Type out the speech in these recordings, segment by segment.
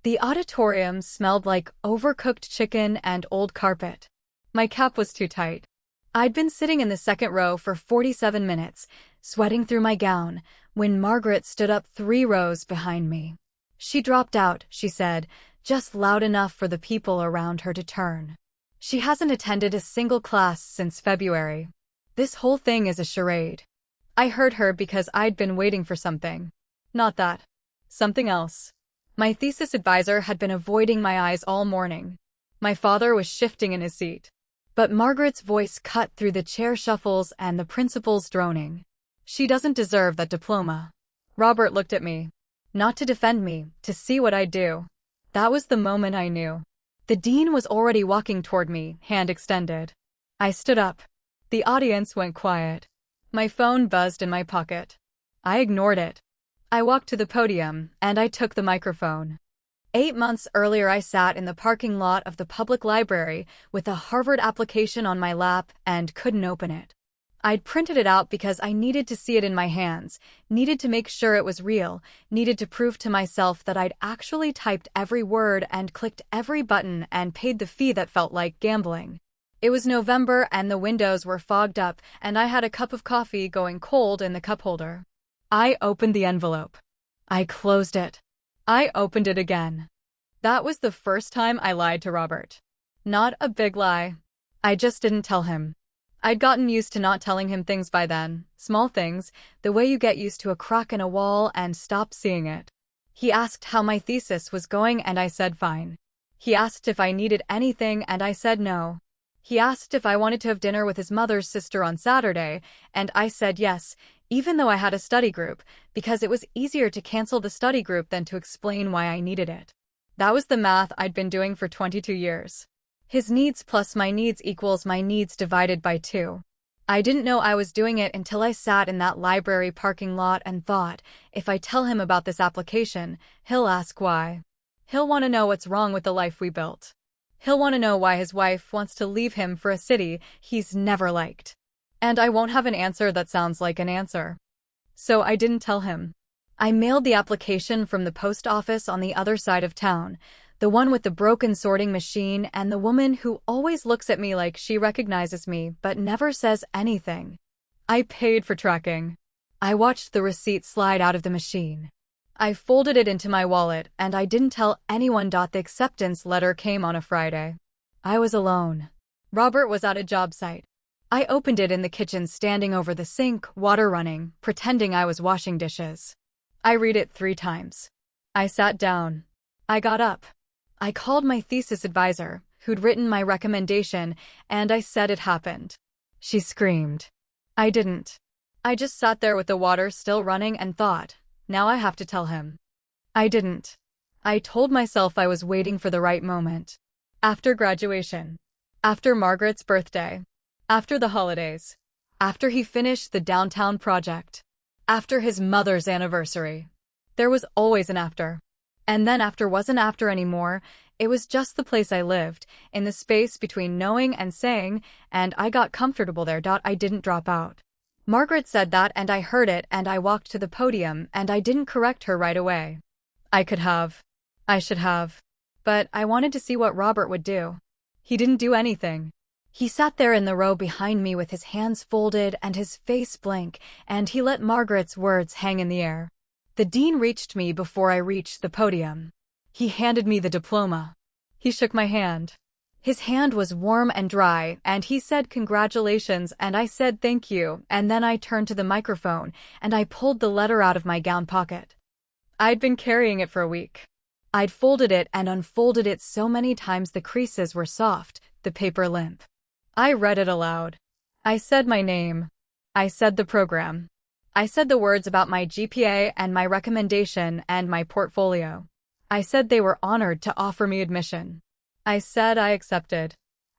The auditorium smelled like overcooked chicken and old carpet. My cap was too tight. I'd been sitting in the second row for 47 minutes, sweating through my gown, when Margaret stood up 3 rows behind me. She dropped out, she said, just loud enough for the people around her to turn. She hasn't attended a single class since February. This whole thing is a charade. I heard her because I'd been waiting for something. Not that. Something else. My thesis advisor had been avoiding my eyes all morning. My father was shifting in his seat. But Margaret's voice cut through the chair shuffles and the principal's droning. She doesn't deserve that diploma. Robert looked at me. Not to defend me, to see what I'd do. That was the moment I knew. The dean was already walking toward me, hand extended. I stood up. The audience went quiet. My phone buzzed in my pocket. I ignored it. I walked to the podium, and I took the microphone. 8 months earlier I sat in the parking lot of the public library with a Harvard application on my lap and couldn't open it. I'd printed it out because I needed to see it in my hands, needed to make sure it was real, needed to prove to myself that I'd actually typed every word and clicked every button and paid the fee that felt like gambling. It was November and the windows were fogged up and I had a cup of coffee going cold in the cup holder. I opened the envelope. I closed it. I opened it again. That was the first time I lied to Robert. Not a big lie. I just didn't tell him. I'd gotten used to not telling him things by then, small things, the way you get used to a crack in a wall and stop seeing it. He asked how my thesis was going and I said fine. He asked if I needed anything and I said no. He asked if I wanted to have dinner with his mother's sister on Saturday, and I said yes, even though I had a study group, because it was easier to cancel the study group than to explain why I needed it. That was the math I'd been doing for 22 years. His needs plus my needs equals my needs divided by 2. I didn't know I was doing it until I sat in that library parking lot and thought, if I tell him about this application, he'll ask why. He'll want to know what's wrong with the life we built. He'll want to know why his wife wants to leave him for a city he's never liked. And I won't have an answer that sounds like an answer. So I didn't tell him. I mailed the application from the post office on the other side of town, the one with the broken sorting machine and the woman who always looks at me like she recognizes me but never says anything. I paid for tracking. I watched the receipt slide out of the machine. I folded it into my wallet and I didn't tell anyone. The acceptance letter came on a Friday. I was alone. Robert was at a job site. I opened it in the kitchen standing over the sink, water running, pretending I was washing dishes. I read it 3 times. I sat down. I got up. I called my thesis advisor, who'd written my recommendation, and I said it happened. She screamed. I didn't. I just sat there with the water still running and thought, now I have to tell him. I didn't. I told myself I was waiting for the right moment. After graduation. After Margaret's birthday. After the holidays. After he finished the downtown project. After his mother's anniversary. There was always an after. And then after wasn't after anymore, it was just the place I lived, in the space between knowing and saying, and I got comfortable there. I didn't drop out. Margaret said that and I heard it and I walked to the podium and I didn't correct her right away. I could have. I should have. But I wanted to see what Robert would do. He didn't do anything. He sat there in the row behind me with his hands folded and his face blank, and he let Margaret's words hang in the air. The dean reached me before I reached the podium. He handed me the diploma. He shook my hand. His hand was warm and dry, and he said congratulations, and I said thank you, and then I turned to the microphone, and I pulled the letter out of my gown pocket. I'd been carrying it for a week. I'd folded it and unfolded it so many times the creases were soft, the paper limp. I read it aloud. I said my name. I said the program. I said the words about my GPA and my recommendation and my portfolio. I said they were honored to offer me admission. I said I accepted.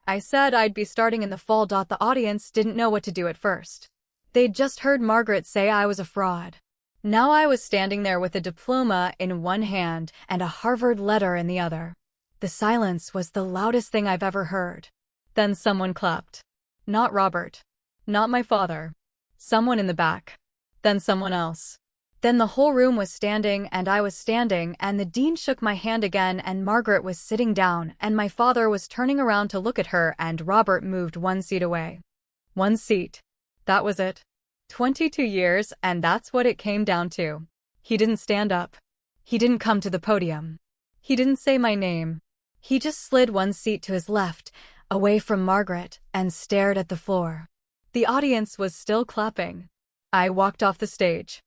I said I'd be starting in the fall. The audience didn't know what to do at first. They'd just heard Margaret say I was a fraud. Now I was standing there with a diploma in one hand and a Harvard letter in the other. The silence was the loudest thing I've ever heard. Then someone clapped. Not Robert. Not my father. Someone in the back. Then someone else. Then the whole room was standing and I was standing and the dean shook my hand again and Margaret was sitting down and my father was turning around to look at her and Robert moved 1 seat away. 1 seat. That was it. 22 years and that's what it came down to. He didn't stand up. He didn't come to the podium. He didn't say my name. He just slid 1 seat to his left, away from Margaret, and stared at the floor. The audience was still clapping. I walked off the stage.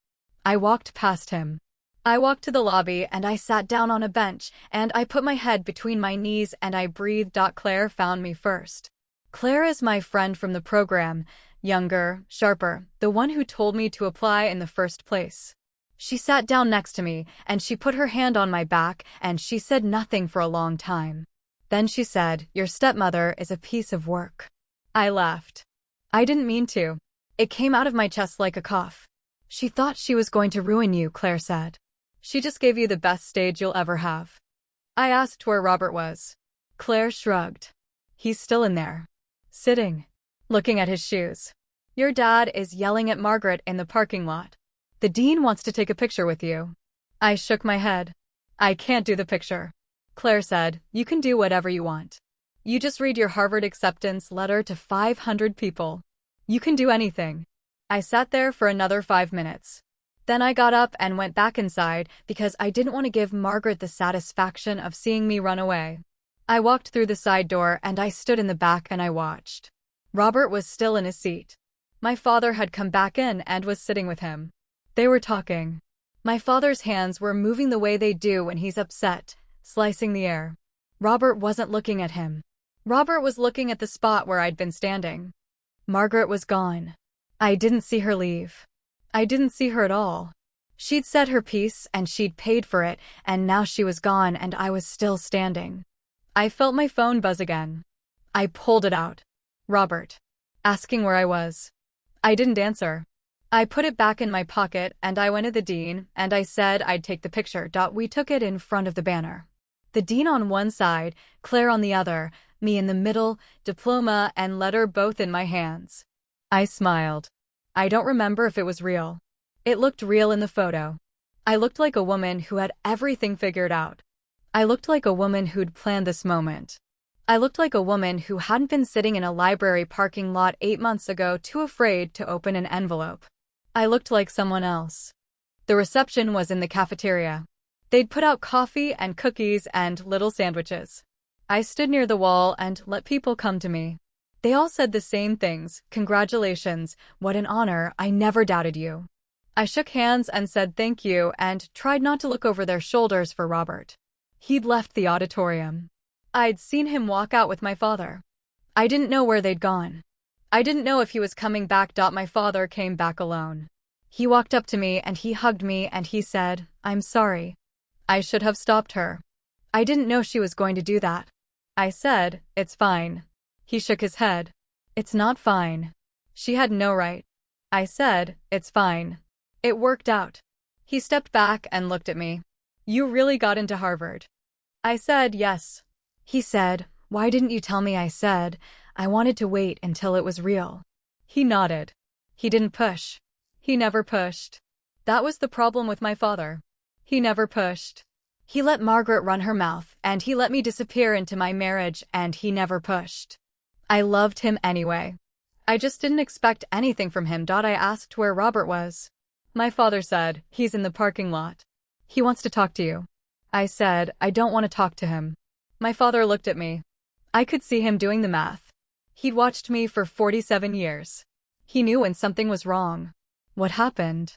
I walked past him. I walked to the lobby and I sat down on a bench and I put my head between my knees and I breathed. Claire found me first. Claire is my friend from the program, younger, sharper, the one who told me to apply in the first place. She sat down next to me and she put her hand on my back and she said nothing for a long time. Then she said, "Your stepmother is a piece of work." I laughed. I didn't mean to. It came out of my chest like a cough. "She thought she was going to ruin you," Claire said. "She just gave you the best stage you'll ever have." I asked where Robert was. Claire shrugged. "He's still in there. Sitting. Looking at his shoes. Your dad is yelling at Margaret in the parking lot. The dean wants to take a picture with you." I shook my head. "I can't do the picture." Claire said, "You can do whatever you want. You just read your Harvard acceptance letter to 500 people. You can do anything." I sat there for another 5 minutes. Then I got up and went back inside because I didn't want to give Margaret the satisfaction of seeing me run away. I walked through the side door and I stood in the back and I watched. Robert was still in his seat. My father had come back in and was sitting with him. They were talking. My father's hands were moving the way they do when he's upset, slicing the air. Robert wasn't looking at him. Robert was looking at the spot where I'd been standing. Margaret was gone. I didn't see her leave. I didn't see her at all. She'd said her piece and she'd paid for it, and now she was gone and I was still standing. I felt my phone buzz again. I pulled it out. Robert. Asking where I was. I didn't answer. I put it back in my pocket and I went to the dean and I said I'd take the picture. We took it in front of the banner. The dean on one side, Claire on the other, me in the middle, diploma and letter both in my hands. I smiled. I don't remember if it was real. It looked real in the photo. I looked like a woman who had everything figured out. I looked like a woman who'd planned this moment. I looked like a woman who hadn't been sitting in a library parking lot 8 months ago too afraid to open an envelope. I looked like someone else. The reception was in the cafeteria. They'd put out coffee and cookies and little sandwiches. I stood near the wall and let people come to me. They all said the same things. "Congratulations, what an honor, I never doubted you." I shook hands and said thank you and tried not to look over their shoulders for Robert. He'd left the auditorium. I'd seen him walk out with my father. I didn't know where they'd gone. I didn't know if he was coming back. My father came back alone. He walked up to me and he hugged me and he said, "I'm sorry. I should have stopped her. I didn't know she was going to do that." I said, "It's fine." He shook his head. "It's not fine. She had no right." I said, "It's fine. It worked out." He stepped back and looked at me. "You really got into Harvard?" I said, "Yes." He said, "Why didn't you tell me?" I said, "I wanted to wait until it was real." He nodded. He didn't push. He never pushed. That was the problem with my father. He never pushed. He let Margaret run her mouth, and he let me disappear into my marriage, and he never pushed. I loved him anyway. I just didn't expect anything from him. I asked where Robert was. My father said, "He's in the parking lot. He wants to talk to you." I said, "I don't want to talk to him." My father looked at me. I could see him doing the math. He'd watched me for 47 years. He knew when something was wrong. "What happened?"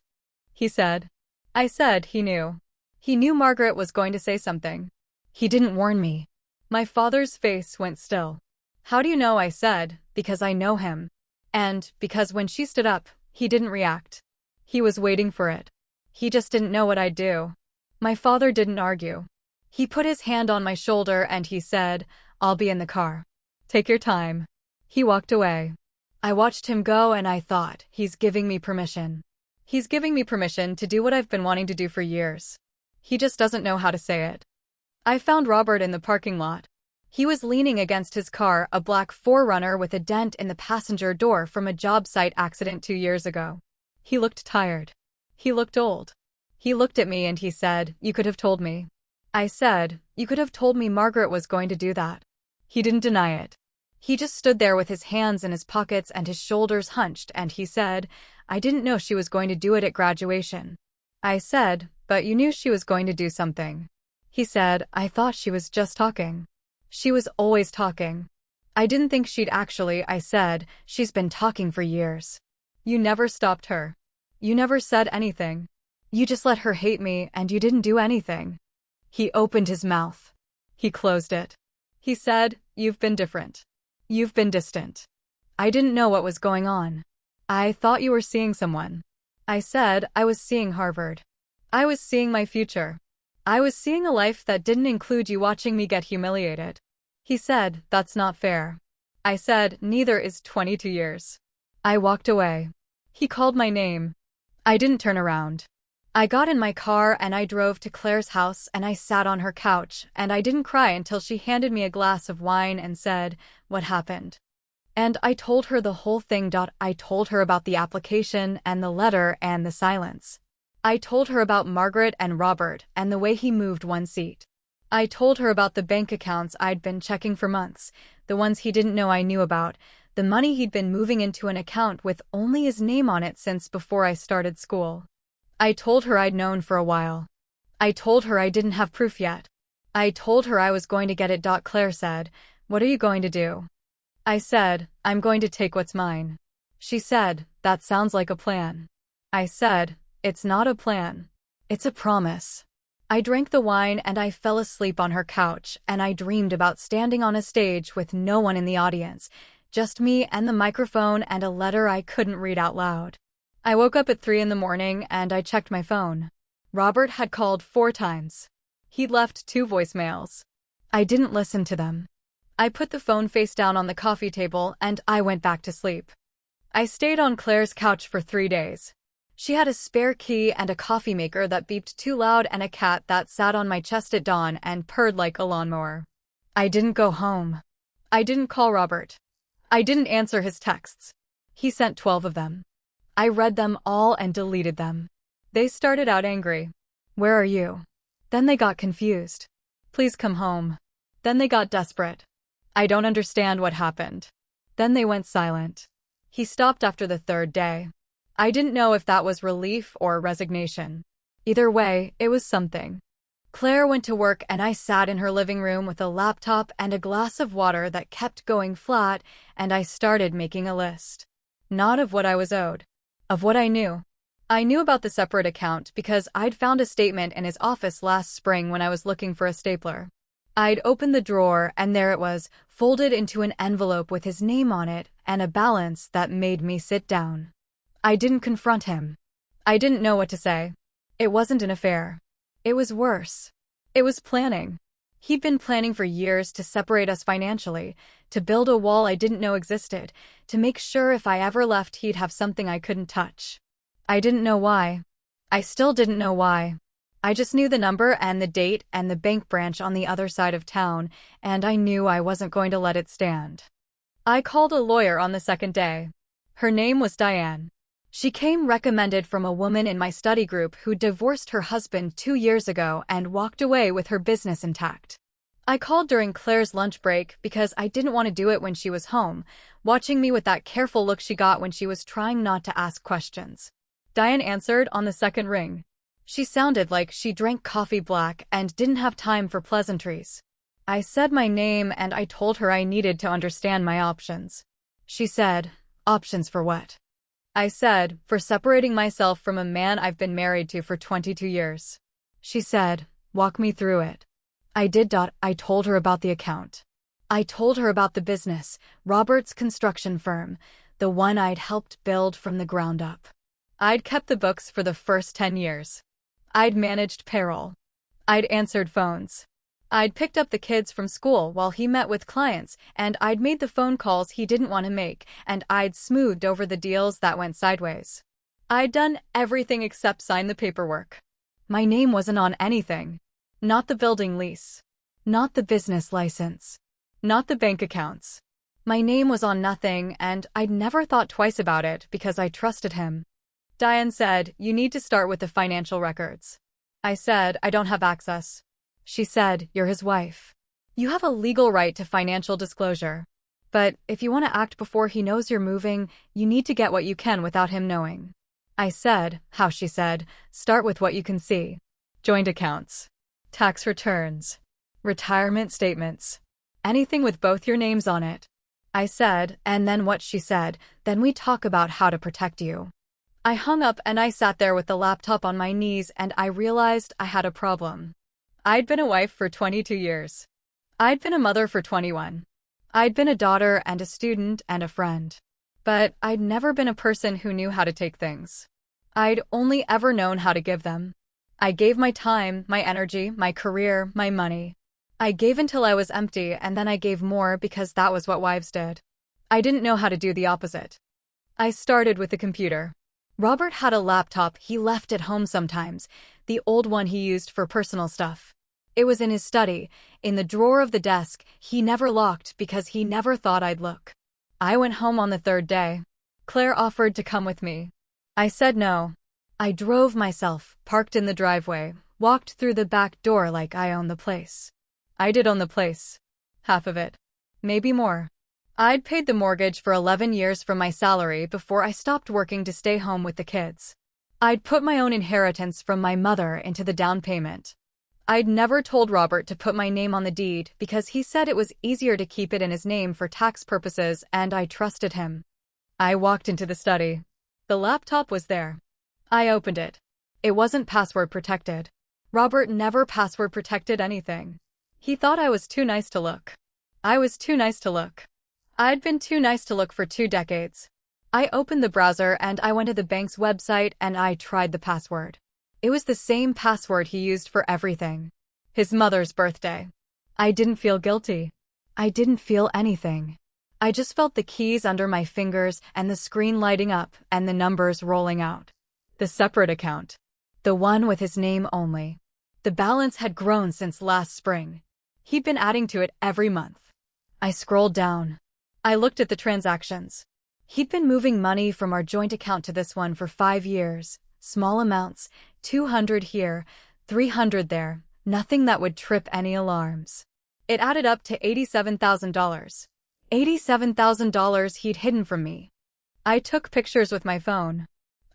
he said. I said he knew. He knew Margaret was going to say something. He didn't warn me. My father's face went still. "How do you know?" I said, "Because I know him. And because when she stood up, he didn't react. He was waiting for it. He just didn't know what I'd do." My father didn't argue. He put his hand on my shoulder and he said, "I'll be in the car. Take your time." He walked away. I watched him go and I thought, he's giving me permission. He's giving me permission to do what I've been wanting to do for years. He just doesn't know how to say it. I found Robert in the parking lot. He was leaning against his car, a black 4Runner with a dent in the passenger door from a job site accident 2 years ago. He looked tired. He looked old. He looked at me and he said, "You could have told me." I said, "You could have told me Margaret was going to do that." He didn't deny it. He just stood there with his hands in his pockets and his shoulders hunched, and he said, "I didn't know she was going to do it at graduation." I said, "But you knew she was going to do something." He said, "I thought she was just talking." She was always talking. I didn't think she'd actually, I said, "She's been talking for years." You never stopped her. You never said anything. You just let her hate me and you didn't do anything. He opened his mouth. He closed it. He said, "You've been different. You've been distant." I didn't know what was going on. "I thought you were seeing someone." I said, "I was seeing Harvard. I was seeing my future. I was seeing a life that didn't include you watching me get humiliated." He said, "That's not fair." I said, "Neither is 22 years." I walked away. He called my name. I didn't turn around. I got in my car and I drove to Claire's house and I sat on her couch and I didn't cry until she handed me a glass of wine and said, "What happened?" And I told her the whole thing. I told her about the application and the letter and the silence. I told her about Margaret and Robert and the way he moved one seat. I told her about the bank accounts I'd been checking for months, the ones he didn't know I knew about, the money he'd been moving into an account with only his name on it since before I started school. I told her I'd known for a while. I told her I didn't have proof yet. I told her I was going to get it. Claire said, "What are you going to do?" I said, "I'm going to take what's mine." She said, "That sounds like a plan." I said, "It's not a plan. It's a promise." I drank the wine and I fell asleep on her couch, and I dreamed about standing on a stage with no one in the audience, just me and the microphone and a letter I couldn't read out loud. I woke up at 3 in the morning and I checked my phone. Robert had called 4 times. He'd left 2 voicemails. I didn't listen to them. I put the phone face down on the coffee table and I went back to sleep. I stayed on Claire's couch for 3 days. She had a spare key and a coffee maker that beeped too loud and a cat that sat on my chest at dawn and purred like a lawnmower. I didn't go home. I didn't call Robert. I didn't answer his texts. He sent 12 of them. I read them all and deleted them. They started out angry. "Where are you?" Then they got confused. "Please come home." Then they got desperate. "I don't understand what happened." Then they went silent. He stopped after the 3rd day. I didn't know if that was relief or resignation. Either way, it was something. Claire went to work and I sat in her living room with a laptop and a glass of water that kept going flat, and I started making a list. Not of what I was owed. Of what I knew. I knew about the separate account because I'd found a statement in his office last spring when I was looking for a stapler. I'd opened the drawer and there it was, folded into an envelope with his name on it and a balance that made me sit down. I didn't confront him. I didn't know what to say. It wasn't an affair. It was worse. It was planning. He'd been planning for years to separate us financially, to build a wall I didn't know existed, to make sure if I ever left he'd have something I couldn't touch. I didn't know why. I still didn't know why. I just knew the number and the date and the bank branch on the other side of town, and I knew I wasn't going to let it stand. I called a lawyer on the 2nd day. Her name was Diane. She came recommended from a woman in my study group who divorced her husband 2 years ago and walked away with her business intact. I called during Claire's lunch break because I didn't want to do it when she was home, watching me with that careful look she got when she was trying not to ask questions. Diane answered on the 2nd ring. She sounded like she drank coffee black and didn't have time for pleasantries. I said my name and I told her I needed to understand my options. She said, "Options for what?" I said, "For separating myself from a man I've been married to for 22 years. She said, "Walk me through it." I did. I told her about the account. I told her about the business, Robert's construction firm, the one I'd helped build from the ground up. I'd kept the books for the first 10 years. I'd managed payroll. I'd answered phones. I'd picked up the kids from school while he met with clients, and I'd made the phone calls he didn't want to make, and I'd smoothed over the deals that went sideways. I'd done everything except sign the paperwork. My name wasn't on anything. Not the building lease. Not the business license. Not the bank accounts. My name was on nothing, and I'd never thought twice about it because I trusted him. Diane said, "You need to start with the financial records." I said, "I don't have access." She said, "You're his wife. You have a legal right to financial disclosure. But if you want to act before he knows you're moving, you need to get what you can without him knowing." I said, "How?" She said, "Start with what you can see. Joint accounts, tax returns, retirement statements, anything with both your names on it." I said, "And then what?" She said, "Then we talk about how to protect you." I hung up and I sat there with the laptop on my knees and I realized I had a problem. I'd been a wife for 22 years. I'd been a mother for 21. I'd been a daughter and a student and a friend. But I'd never been a person who knew how to take things. I'd only ever known how to give them. I gave my time, my energy, my career, my money. I gave until I was empty and then I gave more because that was what wives did. I didn't know how to do the opposite. I started with the computer. Robert had a laptop he left at home sometimes, the old one he used for personal stuff. It was in his study, in the drawer of the desk he never locked because he never thought I'd look. I went home on the third day. Claire offered to come with me. I said no. I drove myself, parked in the driveway, walked through the back door like I owned the place. I did own the place. Half of it. Maybe more. I'd paid the mortgage for 11 years from my salary before I stopped working to stay home with the kids. I'd put my own inheritance from my mother into the down payment. I'd never told Robert to put my name on the deed because he said it was easier to keep it in his name for tax purposes and I trusted him. I walked into the study. The laptop was there. I opened it. It wasn't password protected. Robert never password protected anything. He thought I was too nice to look. I was too nice to look. I'd been too nice to look for 2 decades. I opened the browser and I went to the bank's website and I tried the password. It was the same password he used for everything. His mother's birthday. I didn't feel guilty. I didn't feel anything. I just felt the keys under my fingers and the screen lighting up and the numbers rolling out. The separate account. The one with his name only. The balance had grown since last spring. He'd been adding to it every month. I scrolled down. I looked at the transactions. He'd been moving money from our joint account to this one for 5 years. Small amounts, 200 here, 300 there, nothing that would trip any alarms. It added up to $87,000. $87,000 he'd hidden from me. I took pictures with my phone.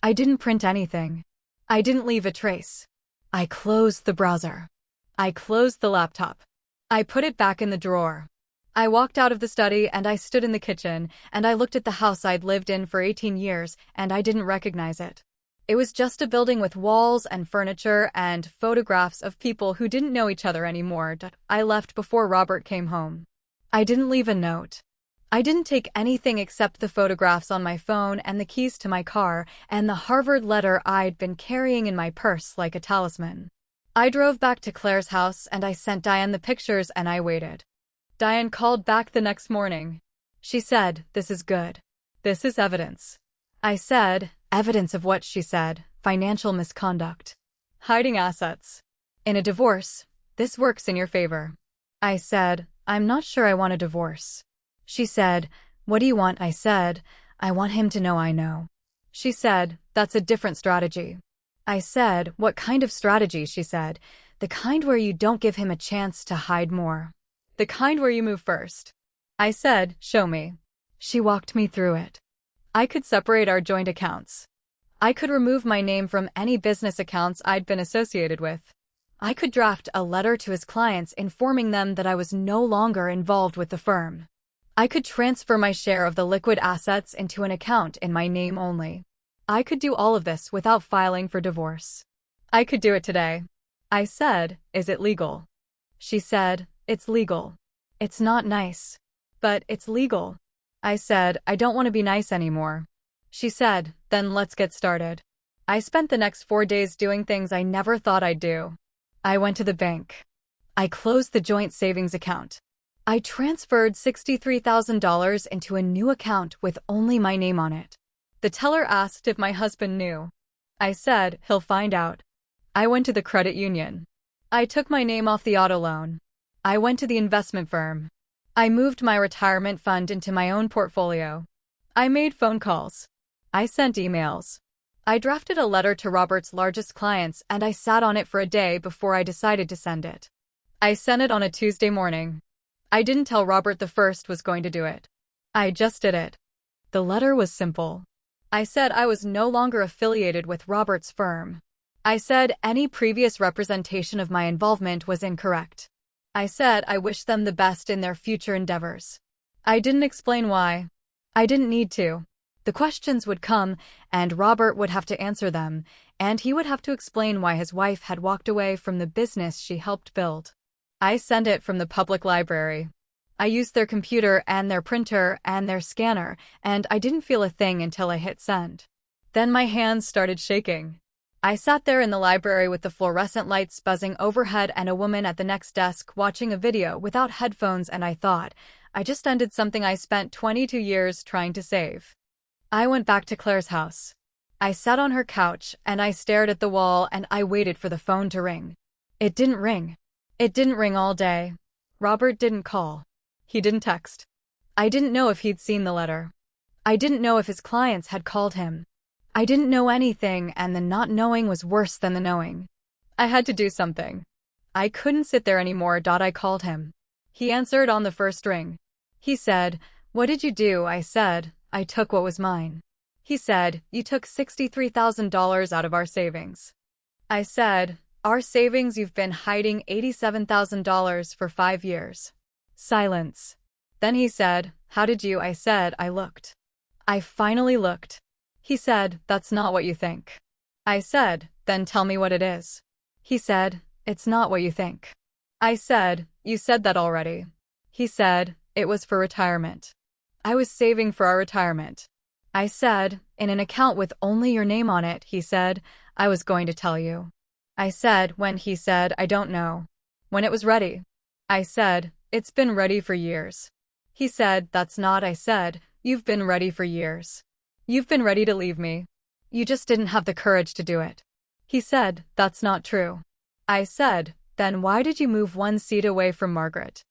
I didn't print anything. I didn't leave a trace. I closed the browser. I closed the laptop. I put it back in the drawer. I walked out of the study and I stood in the kitchen and I looked at the house I'd lived in for 18 years and I didn't recognize it. It was just a building with walls and furniture and photographs of people who didn't know each other anymore. I left before Robert came home. I didn't leave a note. I didn't take anything except the photographs on my phone and the keys to my car and the Harvard letter I'd been carrying in my purse like a talisman. I drove back to Claire's house and I sent Diane the pictures and I waited. Diane called back the next morning. She said, "This is good. This is evidence." I said, "Evidence of what?" She said, "Financial misconduct. Hiding assets. In a divorce, this works in your favor." I said, "I'm not sure I want a divorce." She said, "What do you want?" I said, "I want him to know I know." She said, "That's a different strategy." I said, "What kind of strategy?" She said, "The kind where you don't give him a chance to hide more. The kind where you move first." I said, "Show me." She walked me through it. I could separate our joint accounts. I could remove my name from any business accounts I'd been associated with. I could draft a letter to his clients informing them that I was no longer involved with the firm. I could transfer my share of the liquid assets into an account in my name only. I could do all of this without filing for divorce. I could do it today. I said, "Is it legal?" She said, "It's legal. It's not nice. But it's legal." I said, "I don't want to be nice anymore." She said, "Then let's get started." I spent the next 4 days doing things I never thought I'd do. I went to the bank. I closed the joint savings account. I transferred $63,000 into a new account with only my name on it. The teller asked if my husband knew. I said, "He'll find out." I went to the credit union. I took my name off the auto loan. I went to the investment firm. I moved my retirement fund into my own portfolio. I made phone calls. I sent emails. I drafted a letter to Robert's largest clients and I sat on it for a day before I decided to send it. I sent it on a Tuesday morning. I didn't tell Robert the first was going to do it. I just did it. The letter was simple. I said I was no longer affiliated with Robert's firm. I said any previous representation of my involvement was incorrect. I said I wished them the best in their future endeavors. I didn't explain why. I didn't need to. The questions would come, and Robert would have to answer them, and he would have to explain why his wife had walked away from the business she helped build. I sent it from the public library. I used their computer and their printer and their scanner, and I didn't feel a thing until I hit send. Then my hands started shaking. I sat there in the library with the fluorescent lights buzzing overhead and a woman at the next desk watching a video without headphones, and I thought, I just ended something I spent 22 years trying to save. I went back to Claire's house. I sat on her couch and I stared at the wall and I waited for the phone to ring. It didn't ring. It didn't ring all day. Robert didn't call. He didn't text. I didn't know if he'd seen the letter. I didn't know if his clients had called him. I didn't know anything, and the not knowing was worse than the knowing. I had to do something. I couldn't sit there anymore. I called him. He answered on the first ring. He said, "What did you do?" I said, "I took what was mine." He said, "You took $63,000 out of our savings." I said, "Our savings? You've been hiding $87,000 for 5 years. Silence. Then he said, "How did you?" I said, "I looked." I finally looked. He said, "That's not what you think." I said, "Then tell me what it is." He said, "It's not what you think." I said, "You said that already." He said, "It was for retirement." I was saving for our retirement. I said, "In an account with only your name on it." He said, "I was going to tell you." I said, "When?" He said, "I don't know." "When it was ready." I said, "It's been ready for years." He said, "That's not." I said, "You've been ready for years. You've been ready to leave me. You just didn't have the courage to do it." He said, "That's not true." I said, "Then why did you move one seat away from Margaret?"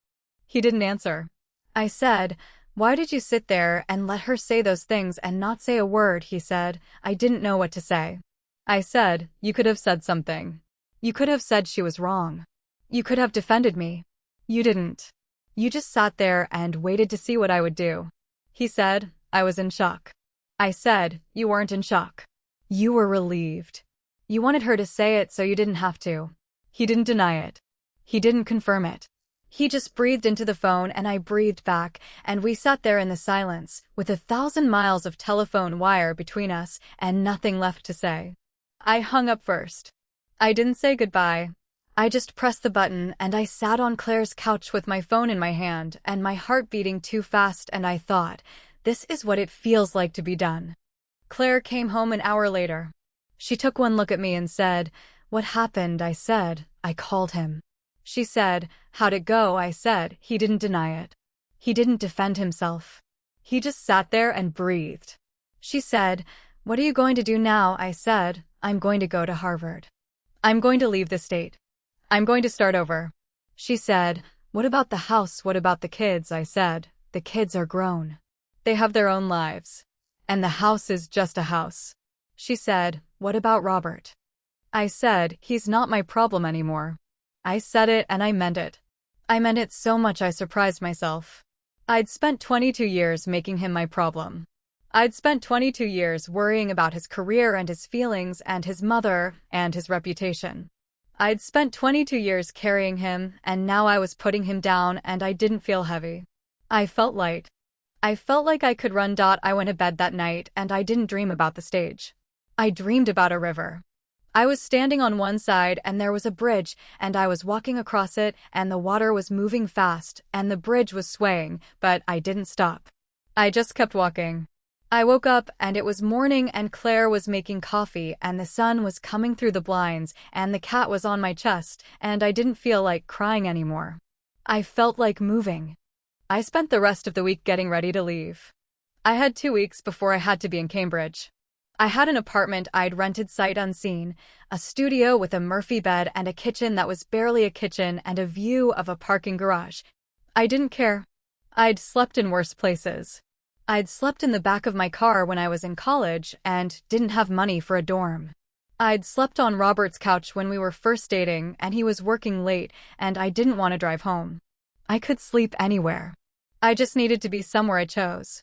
He didn't answer. I said, "Why did you sit there and let her say those things and not say a word?" He said, "I didn't know what to say." I said, "You could have said something. You could have said she was wrong. You could have defended me. You didn't. You just sat there and waited to see what I would do." He said, "I was in shock." I said, "You weren't in shock. You were relieved. You wanted her to say it so you didn't have to." He didn't deny it. He didn't confirm it. He just breathed into the phone and I breathed back, and we sat there in the silence, with 1,000 miles of telephone wire between us and nothing left to say. I hung up first. I didn't say goodbye. I just pressed the button and I sat on Claire's couch with my phone in my hand and my heart beating too fast, and I thought, this is what it feels like to be done. Claire came home an hour later. She took one look at me and said, "What happened?" I said, "I called him." She said, "How'd it go?" I said, "He didn't deny it. He didn't defend himself. He just sat there and breathed." She said, "What are you going to do now?" I said, "I'm going to go to Harvard. I'm going to leave the state. I'm going to start over." She said, "What about the house? What about the kids?" I said, "The kids are grown. They have their own lives. And the house is just a house." She said, "What about Robert?" I said, "He's not my problem anymore." I said it and I meant it. I meant it so much I surprised myself. I'd spent 22 years making him my problem. I'd spent 22 years worrying about his career and his feelings and his mother and his reputation. I'd spent 22 years carrying him, and now I was putting him down, and I didn't feel heavy. I felt light. I felt like I could run. I went to bed that night and I didn't dream about the stage. I dreamed about a river. I was standing on one side and there was a bridge, and I was walking across it, and the water was moving fast and the bridge was swaying, but I didn't stop. I just kept walking. I woke up and it was morning and Claire was making coffee and the sun was coming through the blinds and the cat was on my chest, and I didn't feel like crying anymore. I felt like moving. I spent the rest of the week getting ready to leave. I had 2 weeks before I had to be in Cambridge. I had an apartment I'd rented sight unseen, a studio with a Murphy bed and a kitchen that was barely a kitchen and a view of a parking garage. I didn't care. I'd slept in worse places. I'd slept in the back of my car when I was in college and didn't have money for a dorm. I'd slept on Robert's couch when we were first dating and he was working late and I didn't want to drive home. I could sleep anywhere. I just needed to be somewhere I chose.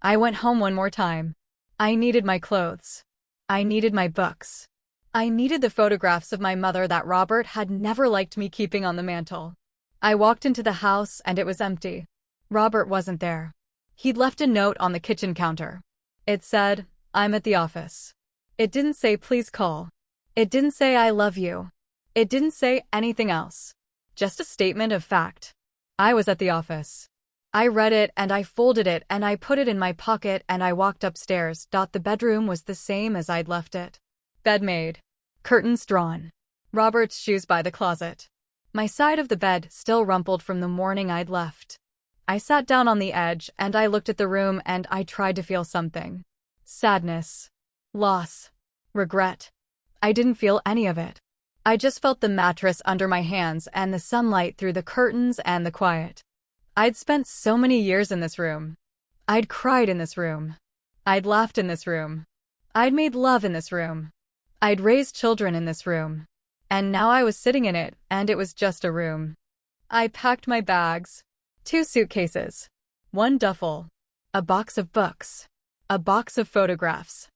I went home one more time. I needed my clothes. I needed my books. I needed the photographs of my mother that Robert had never liked me keeping on the mantle. I walked into the house and it was empty. Robert wasn't there. He'd left a note on the kitchen counter. It said, "I'm at the office." It didn't say please call. It didn't say I love you. It didn't say anything else. Just a statement of fact. I was at the office. I read it and I folded it and I put it in my pocket and I walked upstairs. The bedroom was the same as I'd left it. Bed made. Curtains drawn. Robert's shoes by the closet. My side of the bed still rumpled from the morning I'd left. I sat down on the edge and I looked at the room and I tried to feel something. Sadness. Loss. Regret. I didn't feel any of it. I just felt the mattress under my hands and the sunlight through the curtains and the quiet. I'd spent so many years in this room. I'd cried in this room. I'd laughed in this room. I'd made love in this room. I'd raised children in this room. And now I was sitting in it, and it was just a room. I packed my bags. 2 suitcases. 1 duffel. A box of books. A box of photographs.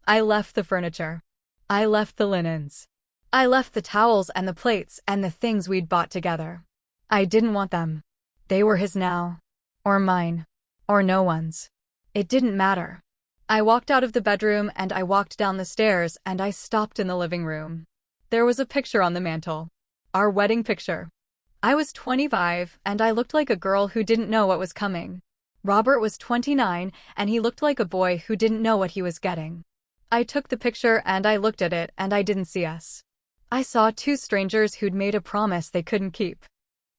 I left the furniture. I left the linens. I left the towels and the plates and the things we'd bought together. I didn't want them. They were his now. Or mine. Or no one's. It didn't matter. I walked out of the bedroom and I walked down the stairs and I stopped in the living room. There was a picture on the mantel. Our wedding picture. I was 25 and I looked like a girl who didn't know what was coming. Robert was 29 and he looked like a boy who didn't know what he was getting. I took the picture and I looked at it and I didn't see us. I saw 2 strangers who'd made a promise they couldn't keep.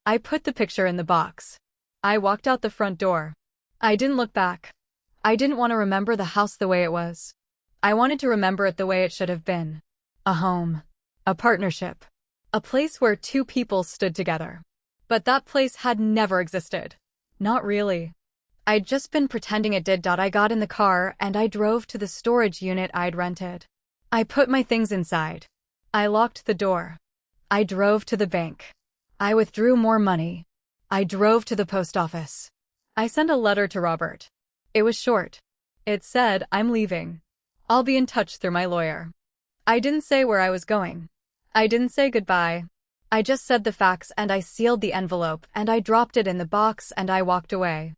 I put the picture in the box. I walked out the front door. I didn't look back. I didn't want to remember the house the way it was. I wanted to remember it the way it should have been. A home. A partnership. A place where 2 people stood together. But that place had never existed. Not really. I'd just been pretending it did. I got in the car and I drove to the storage unit I'd rented. I put my things inside. I locked the door. I drove to the bank. I withdrew more money. I drove to the post office. I sent a letter to Robert. It was short. It said, "I'm leaving. I'll be in touch through my lawyer." I didn't say where I was going. I didn't say goodbye. I just said the facts and I sealed the envelope and I dropped it in the box and I walked away.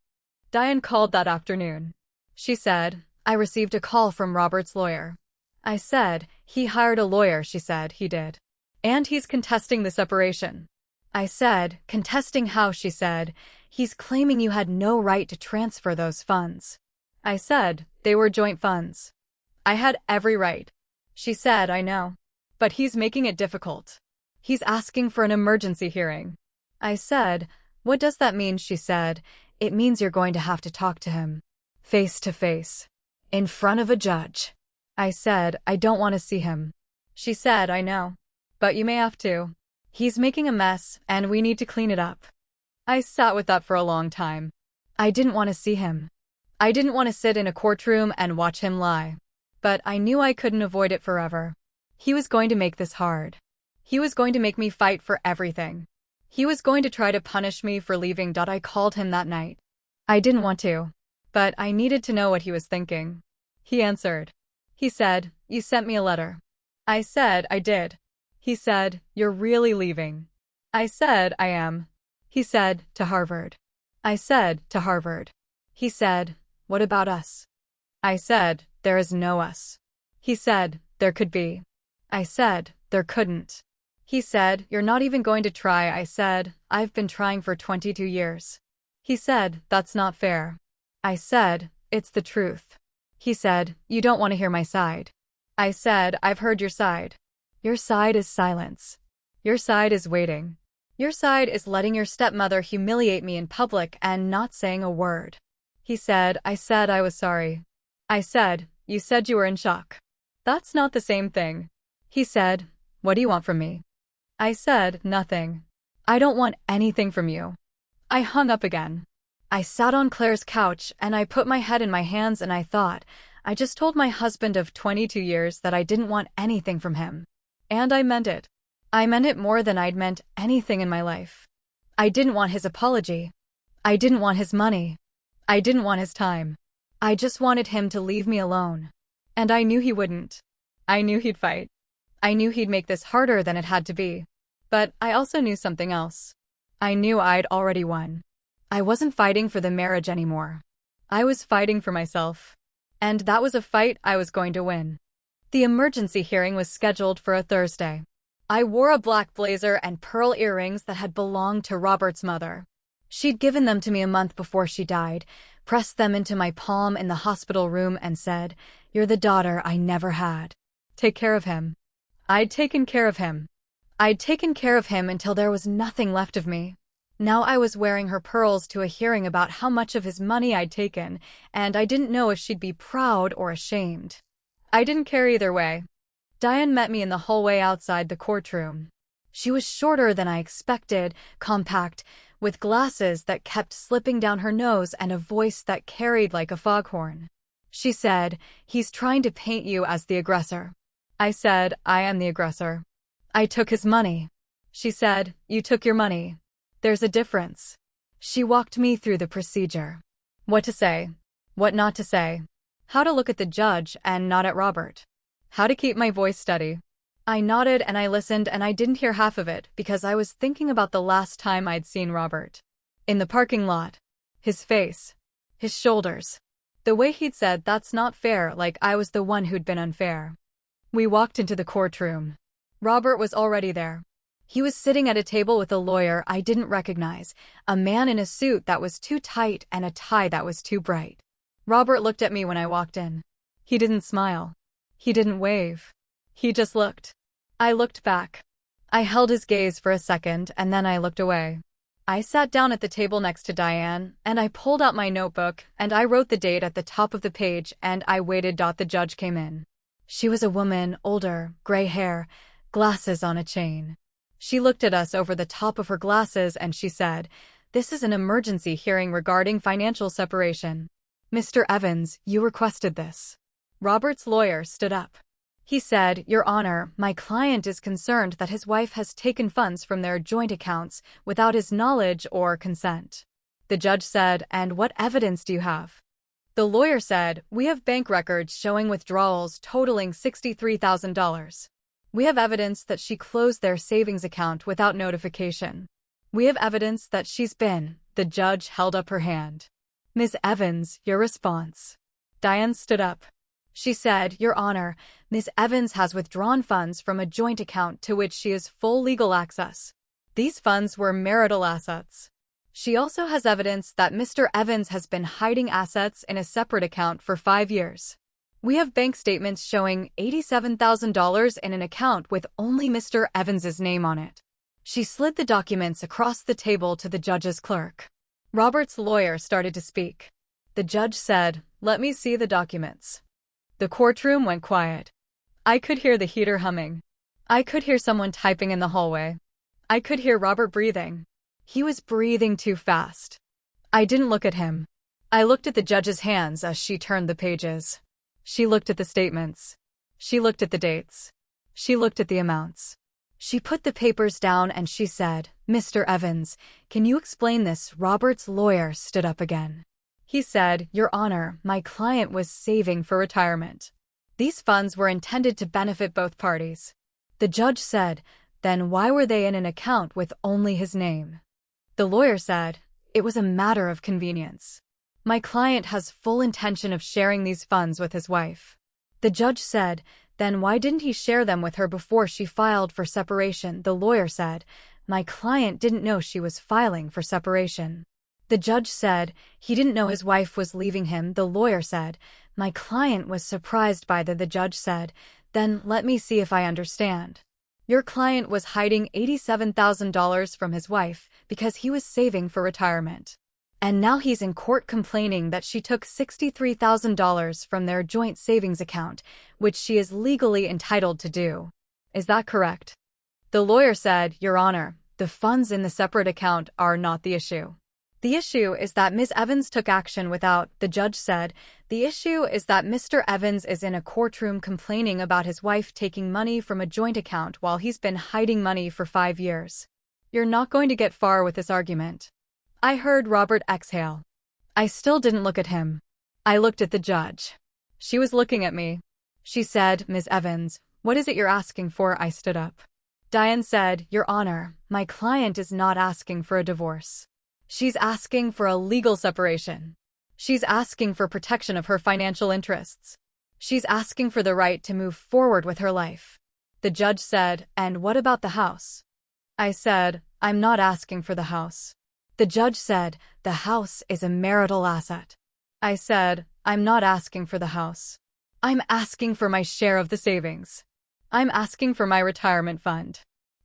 Diane called that afternoon. She said, "I received a call from Robert's lawyer." I said, "He hired a lawyer," she said, "He did. And he's contesting the separation." I said, "Contesting how?" She said, "He's claiming you had no right to transfer those funds." I said, "They were joint funds. I had every right." She said, "I know. But he's making it difficult. He's asking for an emergency hearing." I said, "What does that mean?" She said, "It means you're going to have to talk to him. Face to face. In front of a judge." I said, "I don't want to see him." She said, "I know. But you may have to. He's making a mess, and we need to clean it up." I sat with that for a long time. I didn't want to see him. I didn't want to sit in a courtroom and watch him lie. But I knew I couldn't avoid it forever. He was going to make this hard. He was going to make me fight for everything. He was going to try to punish me for leaving. I called him that night. I didn't want to. But I needed to know what he was thinking. He answered. He said, "You sent me a letter." I said, "I did." He said, "You're really leaving?" I said, "I am." He said, "To Harvard." I said, "To Harvard." He said, "What about us?" I said, "There is no us." He said, "There could be." I said, "There couldn't." He said, "You're not even going to try." I said, "I've been trying for 22 years." He said, "That's not fair." I said, "It's the truth." He said, "You don't want to hear my side." I said, "I've heard your side. Your side is silence. Your side is waiting. Your side is letting your stepmother humiliate me in public and not saying a word." He said, "I said I was sorry." I said, "You said you were in shock." "That's not the same thing." He said, "What do you want from me?" I said, "Nothing. I don't want anything from you." I hung up again. I sat on Claire's couch and I put my head in my hands and I thought, I just told my husband of 22 years that I didn't want anything from him. And I meant it. I meant it more than I'd meant anything in my life. I didn't want his apology. I didn't want his money. I didn't want his time. I just wanted him to leave me alone. And I knew he wouldn't. I knew he'd fight. I knew he'd make this harder than it had to be. But I also knew something else. I knew I'd already won. I wasn't fighting for the marriage anymore. I was fighting for myself. And that was a fight I was going to win. The emergency hearing was scheduled for a Thursday. I wore a black blazer and pearl earrings that had belonged to Robert's mother. She'd given them to me a month before she died, pressed them into my palm in the hospital room and said, "You're the daughter I never had. Take care of him." I'd taken care of him. I'd taken care of him until there was nothing left of me. Now I was wearing her pearls to a hearing about how much of his money I'd taken, and I didn't know if she'd be proud or ashamed. I didn't care either way. Diane met me in the hallway outside the courtroom. She was shorter than I expected, compact, with glasses that kept slipping down her nose and a voice that carried like a foghorn. She said, "He's trying to paint you as the aggressor." I said, "I am the aggressor. I took his money." She said, "You took your money. There's a difference." She walked me through the procedure. What to say, what not to say, how to look at the judge and not at Robert, how to keep my voice steady. I nodded and I listened and I didn't hear half of it because I was thinking about the last time I'd seen Robert. In the parking lot. His face. His shoulders. The way he'd said, "That's not fair," like I was the one who'd been unfair. We walked into the courtroom. Robert was already there. He was sitting at a table with a lawyer I didn't recognize, a man in a suit that was too tight and a tie that was too bright. Robert looked at me when I walked in. He didn't smile. He didn't wave. He just looked. I looked back. I held his gaze for a second and then I looked away. I sat down at the table next to Diane and I pulled out my notebook and I wrote the date at the top of the page and I waited. The judge came in. She was a woman, older, gray hair, glasses on a chain. She looked at us over the top of her glasses and she said, "This is an emergency hearing regarding financial separation. Mr. Evans, you requested this." Robert's lawyer stood up. He said, "Your Honor, my client is concerned that his wife has taken funds from their joint accounts without his knowledge or consent." The judge said, "And what evidence do you have?" The lawyer said, "We have bank records showing withdrawals totaling $63,000. We have evidence that she closed their savings account without notification. We have evidence that she's been." The judge held up her hand. "Ms. Evans, your response." Diane stood up. She said, "Your Honor, Ms. Evans has withdrawn funds from a joint account to which she has full legal access. These funds were marital assets. She also has evidence that Mr. Evans has been hiding assets in a separate account for 5 years. We have bank statements showing $87,000 in an account with only Mr. Evans's name on it." She slid the documents across the table to the judge's clerk. Robert's lawyer started to speak. The judge said, "Let me see the documents." The courtroom went quiet. I could hear the heater humming. I could hear someone typing in the hallway. I could hear Robert breathing. He was breathing too fast. I didn't look at him. I looked at the judge's hands as she turned the pages. She looked at the statements. She looked at the dates. She looked at the amounts. She put the papers down and she said, "Mr. Evans, can you explain this?" Robert's lawyer stood up again. He said, "Your Honor, my client was saving for retirement. These funds were intended to benefit both parties." The judge said, "Then why were they in an account with only his name?" The lawyer said, "It was a matter of convenience. My client has full intention of sharing these funds with his wife." The judge said, "Then why didn't he share them with her before she filed for separation?" The lawyer said, "My client didn't know she was filing for separation." The judge said, "He didn't know his wife was leaving him." The lawyer said, "My client was surprised by that." The judge said, "Then let me see if I understand. Your client was hiding $87,000 from his wife because he was saving for retirement. And now he's in court complaining that she took $63,000 from their joint savings account, which she is legally entitled to do. Is that correct?" The lawyer said, "Your Honor, the funds in the separate account are not the issue. The issue is that Ms. Evans took action without, the judge said. The issue is that Mr. Evans is in a courtroom complaining about his wife taking money from a joint account while he's been hiding money for 5 years. You're not going to get far with this argument. I heard Robert exhale. I still didn't look at him. I looked at the judge. She was looking at me. She said, Ms. Evans, what is it you're asking for? I stood up. Diane said, Your Honor, my client is not asking for a divorce. She's asking for a legal separation. She's asking for protection of her financial interests. She's asking for the right to move forward with her life. The judge said, And what about the house? I said, I'm not asking for the house. The judge said, The house is a marital asset. I said, I'm not asking for the house. I'm asking for my share of the savings. I'm asking for my retirement fund.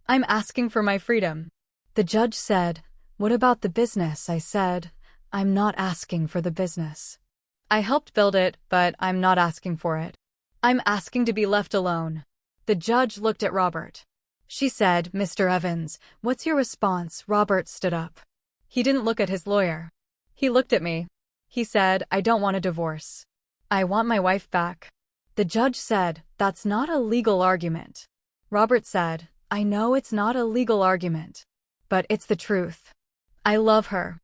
I'm asking for my freedom. The judge said, What about the business? I said, I'm not asking for the business. I helped build it, but I'm not asking for it. I'm asking to be left alone. The judge looked at Robert. She said, Mr. Evans, what's your response? Robert stood up. He didn't look at his lawyer. He looked at me. He said, I don't want a divorce. I want my wife back. The judge said, That's not a legal argument. Robert said, I know it's not a legal argument, but it's the truth. I love her.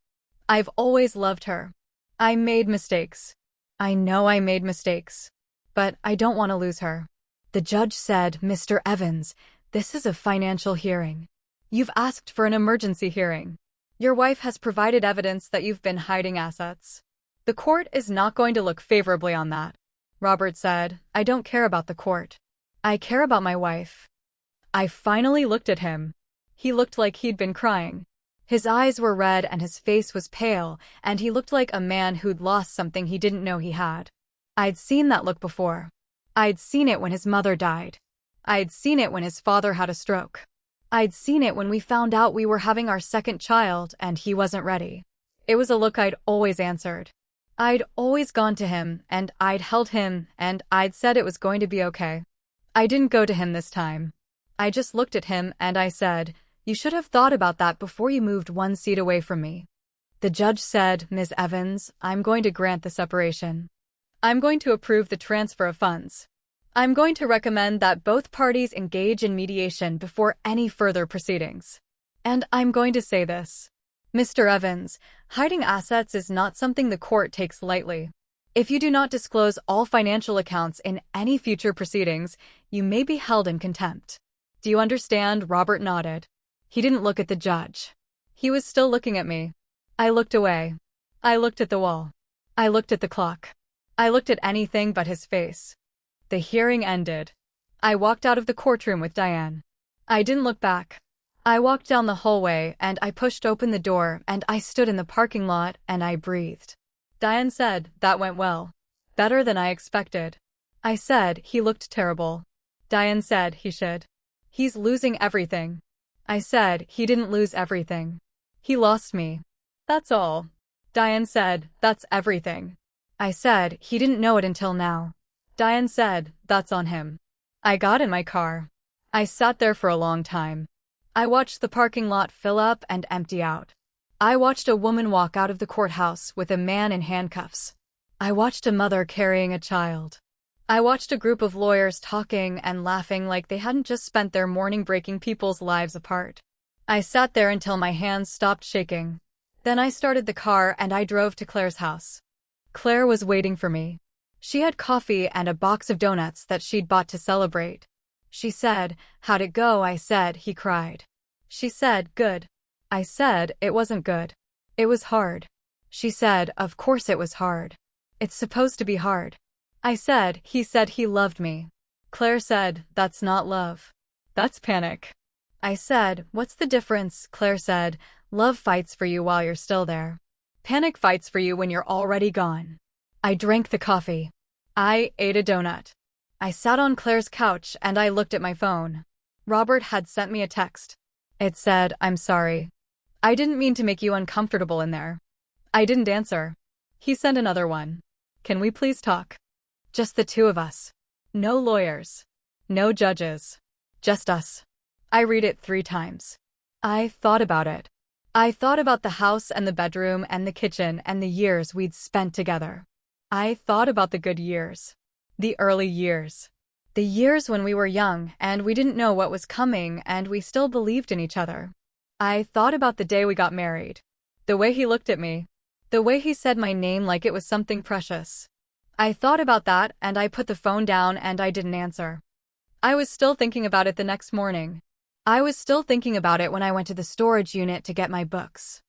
I've always loved her. I made mistakes. I know I made mistakes, but I don't want to lose her. The judge said, Mr. Evans, this is a financial hearing. You've asked for an emergency hearing. Your wife has provided evidence that you've been hiding assets. The court is not going to look favorably on that. Robert said, I don't care about the court. I care about my wife. I finally looked at him. He looked like he'd been crying. His eyes were red and his face was pale, and he looked like a man who'd lost something he didn't know he had. I'd seen that look before. I'd seen it when his mother died. I'd seen it when his father had a stroke. I'd seen it when we found out we were having our second child and he wasn't ready. It was a look I'd always answered. I'd always gone to him, and I'd held him, and I'd said it was going to be okay. I didn't go to him this time. I just looked at him and I said, You should have thought about that before you moved one seat away from me. The judge said, Ms. Evans, I'm going to grant the separation. I'm going to approve the transfer of funds. I'm going to recommend that both parties engage in mediation before any further proceedings. And I'm going to say this. Mr. Evans, hiding assets is not something the court takes lightly. If you do not disclose all financial accounts in any future proceedings, you may be held in contempt. Do you understand? Robert nodded. He didn't look at the judge. He was still looking at me. I looked away. I looked at the wall. I looked at the clock. I looked at anything but his face. The hearing ended. I walked out of the courtroom with Diane. I didn't look back. I walked down the hallway and I pushed open the door and I stood in the parking lot and I breathed. Diane said, That went well. Better than I expected. I said, He looked terrible. Diane said, He should. He's losing everything. I said, He didn't lose everything. He lost me. That's all. Diane said, That's everything. I said, He didn't know it until now. Diane said, That's on him. I got in my car. I sat there for a long time. I watched the parking lot fill up and empty out. I watched a woman walk out of the courthouse with a man in handcuffs. I watched a mother carrying a child. I watched a group of lawyers talking and laughing like they hadn't just spent their morning breaking people's lives apart. I sat there until my hands stopped shaking. Then I started the car and I drove to Claire's house. Claire was waiting for me. She had coffee and a box of donuts that she'd bought to celebrate. She said, How'd it go? I said. He cried. She said, Good. I said, It wasn't good. It was hard. She said, Of course it was hard. It's supposed to be hard. I said, He said he loved me. Claire said, That's not love. That's panic. I said, What's the difference? Claire said, Love fights for you while you're still there. Panic fights for you when you're already gone. I drank the coffee. I ate a donut. I sat on Claire's couch and I looked at my phone. Robert had sent me a text. It said, I'm sorry. I didn't mean to make you uncomfortable in there. I didn't answer. He sent another one. Can we please talk? Just the two of us. No lawyers. No judges. Just us. I read it 3 times. I thought about it. I thought about the house and the bedroom and the kitchen and the years we'd spent together. I thought about the good years. The early years. The years when we were young and we didn't know what was coming and we still believed in each other. I thought about the day we got married. The way he looked at me. The way he said my name like it was something precious. I thought about that and I put the phone down and I didn't answer. I was still thinking about it the next morning. I was still thinking about it when I went to the storage unit to get my books.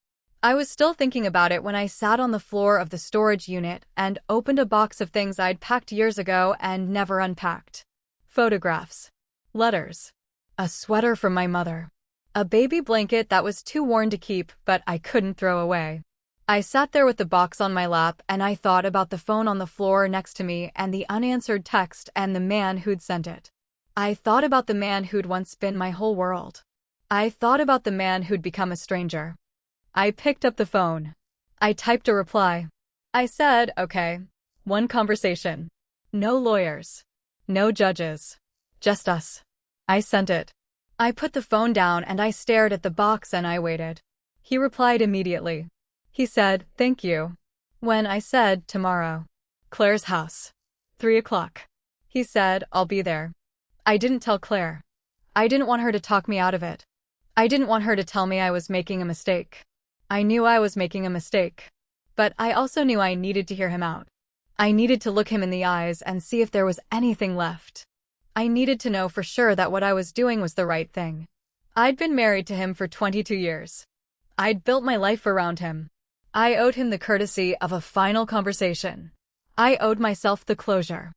I was still thinking about it when I sat on the floor of the storage unit and opened a box of things I'd packed years ago and never unpacked. Photographs. Letters. A sweater from my mother. A baby blanket that was too worn to keep, but I couldn't throw away. I sat there with the box on my lap and I thought about the phone on the floor next to me and the unanswered text and the man who'd sent it. I thought about the man who'd once been my whole world. I thought about the man who'd become a stranger. I picked up the phone. I typed a reply. I said, okay. One conversation. No lawyers. No judges. Just us. I sent it. I put the phone down and I stared at the box and I waited. He replied immediately. He said, thank you. When I said, tomorrow. Claire's house. 3 o'clock. He said, I'll be there. I didn't tell Claire. I didn't want her to talk me out of it. I didn't want her to tell me I was making a mistake. I knew I was making a mistake. But I also knew I needed to hear him out. I needed to look him in the eyes and see if there was anything left. I needed to know for sure that what I was doing was the right thing. I'd been married to him for 22 years. I'd built my life around him. I owed him the courtesy of a final conversation. I owed myself the closure.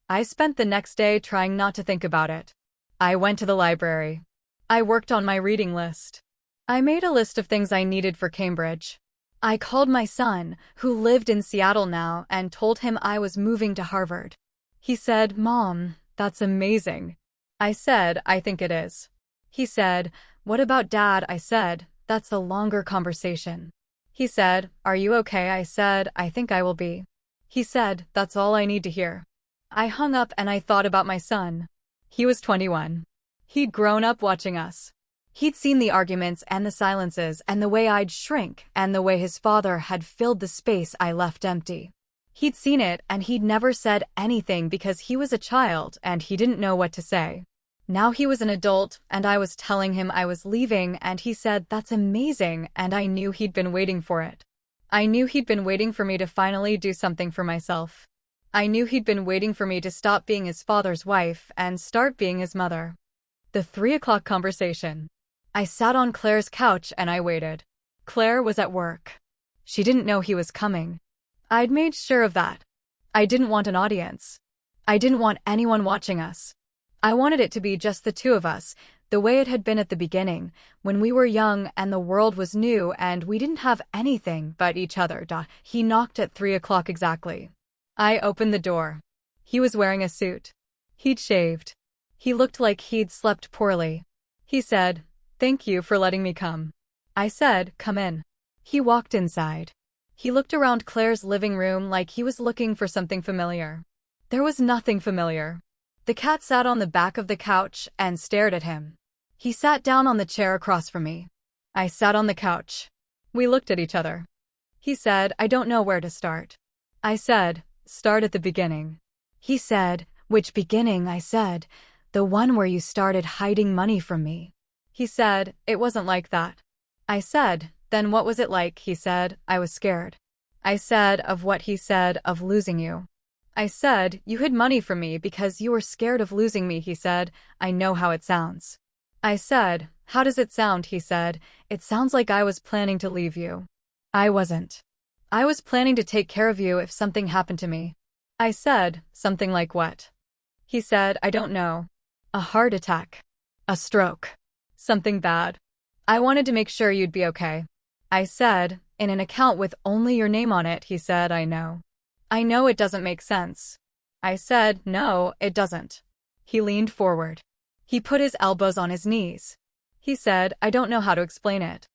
I spent the next day trying not to think about it. I went to the library. I worked on my reading list. I made a list of things I needed for Cambridge. I called my son, who lived in Seattle now, and told him I was moving to Harvard. He said, Mom, that's amazing. I said, I think it is. He said, what about Dad? I said, that's a longer conversation. He said, are you okay? I said, I think I will be. He said, that's all I need to hear. I hung up and I thought about my son. He was 21. He'd grown up watching us. He'd seen the arguments and the silences and the way I'd shrink and the way his father had filled the space I left empty. He'd seen it and he'd never said anything because he was a child and he didn't know what to say. Now he was an adult and I was telling him I was leaving and he said, that's amazing, and I knew he'd been waiting for it. I knew he'd been waiting for me to finally do something for myself. I knew he'd been waiting for me to stop being his father's wife and start being his mother. The 3 o'clock conversation. I sat on Claire's couch and I waited. Claire was at work. She didn't know he was coming. I'd made sure of that. I didn't want an audience. I didn't want anyone watching us. I wanted it to be just the two of us, the way it had been at the beginning, when we were young and the world was new and we didn't have anything but each other. He knocked at 3 o'clock exactly. I opened the door. He was wearing a suit. He'd shaved. He looked like he'd slept poorly. He said, thank you for letting me come. I said, come in. He walked inside. He looked around Claire's living room like he was looking for something familiar. There was nothing familiar. The cat sat on the back of the couch and stared at him. He sat down on the chair across from me. I sat on the couch. We looked at each other. He said, I don't know where to start. I said, start at the beginning. He said, which beginning? I said, the one where you started hiding money from me. He said, it wasn't like that. I said, then what was it like? He said, I was scared. I said, of what? He said, of losing you. I said, you hid money from me because you were scared of losing me. He said, I know how it sounds. I said, how does it sound? He said, it sounds like I was planning to leave you. I wasn't. I was planning to take care of you if something happened to me. I said, something like what? He said, I don't know. A heart attack. A stroke. Something bad. I wanted to make sure you'd be okay. I said, in an account with only your name on it. He said, I know. I know it doesn't make sense. I said, no, it doesn't. He leaned forward. He put his elbows on his knees. He said, I don't know how to explain it.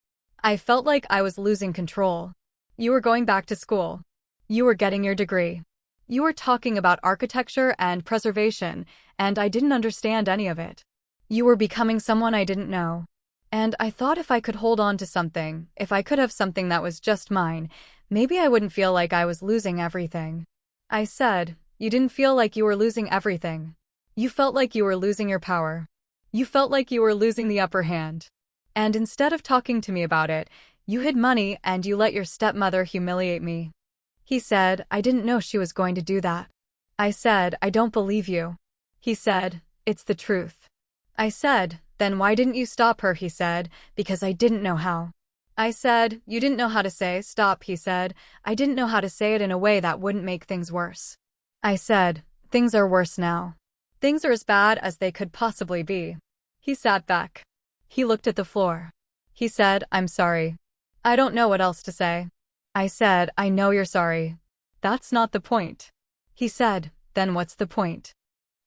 I felt like I was losing control. You were going back to school. You were getting your degree. You were talking about architecture and preservation, and I didn't understand any of it. You were becoming someone I didn't know. And I thought if I could hold on to something, if I could have something that was just mine, maybe I wouldn't feel like I was losing everything. I said, you didn't feel like you were losing everything. You felt like you were losing your power. You felt like you were losing the upper hand. And instead of talking to me about it, you hid money and you let your stepmother humiliate me. He said, I didn't know she was going to do that. I said, I don't believe you. He said, it's the truth. I said, then why didn't you stop her? He said, because I didn't know how. I said, you didn't know how to say stop, he said. I didn't know how to say it in a way that wouldn't make things worse. I said, things are worse now. Things are as bad as they could possibly be. He sat back. He looked at the floor. He said, I'm sorry. I don't know what else to say. I said, I know you're sorry. That's not the point. He said, then what's the point?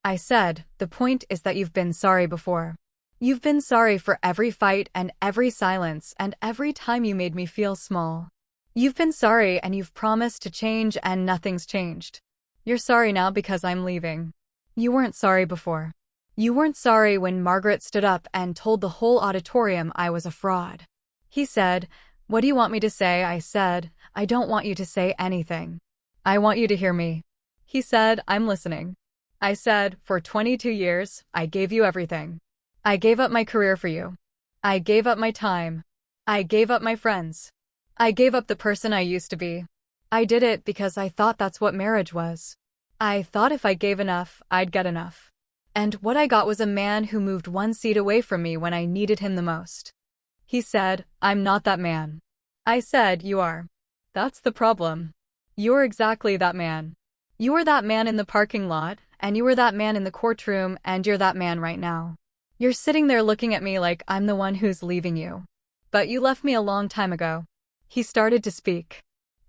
I said, the point is that you've been sorry before. You've been sorry for every fight and every silence and every time you made me feel small. You've been sorry and you've promised to change and nothing's changed. You're sorry now because I'm leaving. You weren't sorry before. You weren't sorry when Margaret stood up and told the whole auditorium I was a fraud. He said, what do you want me to say? I said, I don't want you to say anything. I want you to hear me. He said, I'm listening. I said, for 22 years, I gave you everything. I gave up my career for you. I gave up my time. I gave up my friends. I gave up the person I used to be. I did it because I thought that's what marriage was. I thought if I gave enough, I'd get enough. And what I got was a man who moved one seat away from me when I needed him the most. He said, I'm not that man. I said, you are. That's the problem. You're exactly that man. You were that man in the parking lot, and you were that man in the courtroom, and you're that man right now. You're sitting there looking at me like I'm the one who's leaving you. But you left me a long time ago. He started to speak.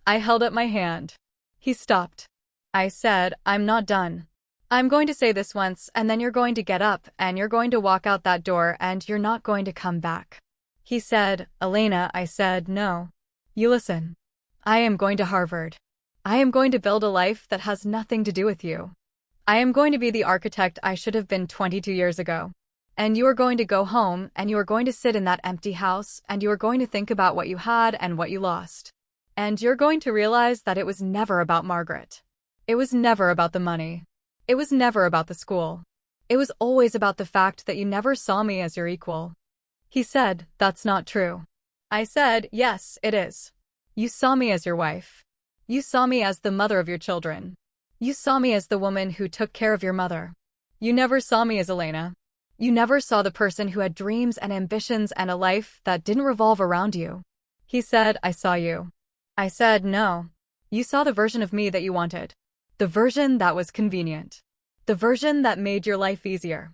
I held up my hand. He stopped. I said, I'm not done. I'm going to say this once, and then you're going to get up, and you're going to walk out that door, and you're not going to come back. He said, Elena. I said, no. You listen. I am going to Harvard. I am going to build a life that has nothing to do with you. I am going to be the architect I should have been 22 years ago. And you are going to go home, and you are going to sit in that empty house, and you are going to think about what you had and what you lost. And you're going to realize that it was never about Margaret. It was never about the money. It was never about the school. It was always about the fact that you never saw me as your equal. He said, that's not true. I said, yes, it is. You saw me as your wife. You saw me as the mother of your children. You saw me as the woman who took care of your mother. You never saw me as Elena. You never saw the person who had dreams and ambitions and a life that didn't revolve around you. He said, I saw you. I said, no. You saw the version of me that you wanted. The version that was convenient. The version that made your life easier.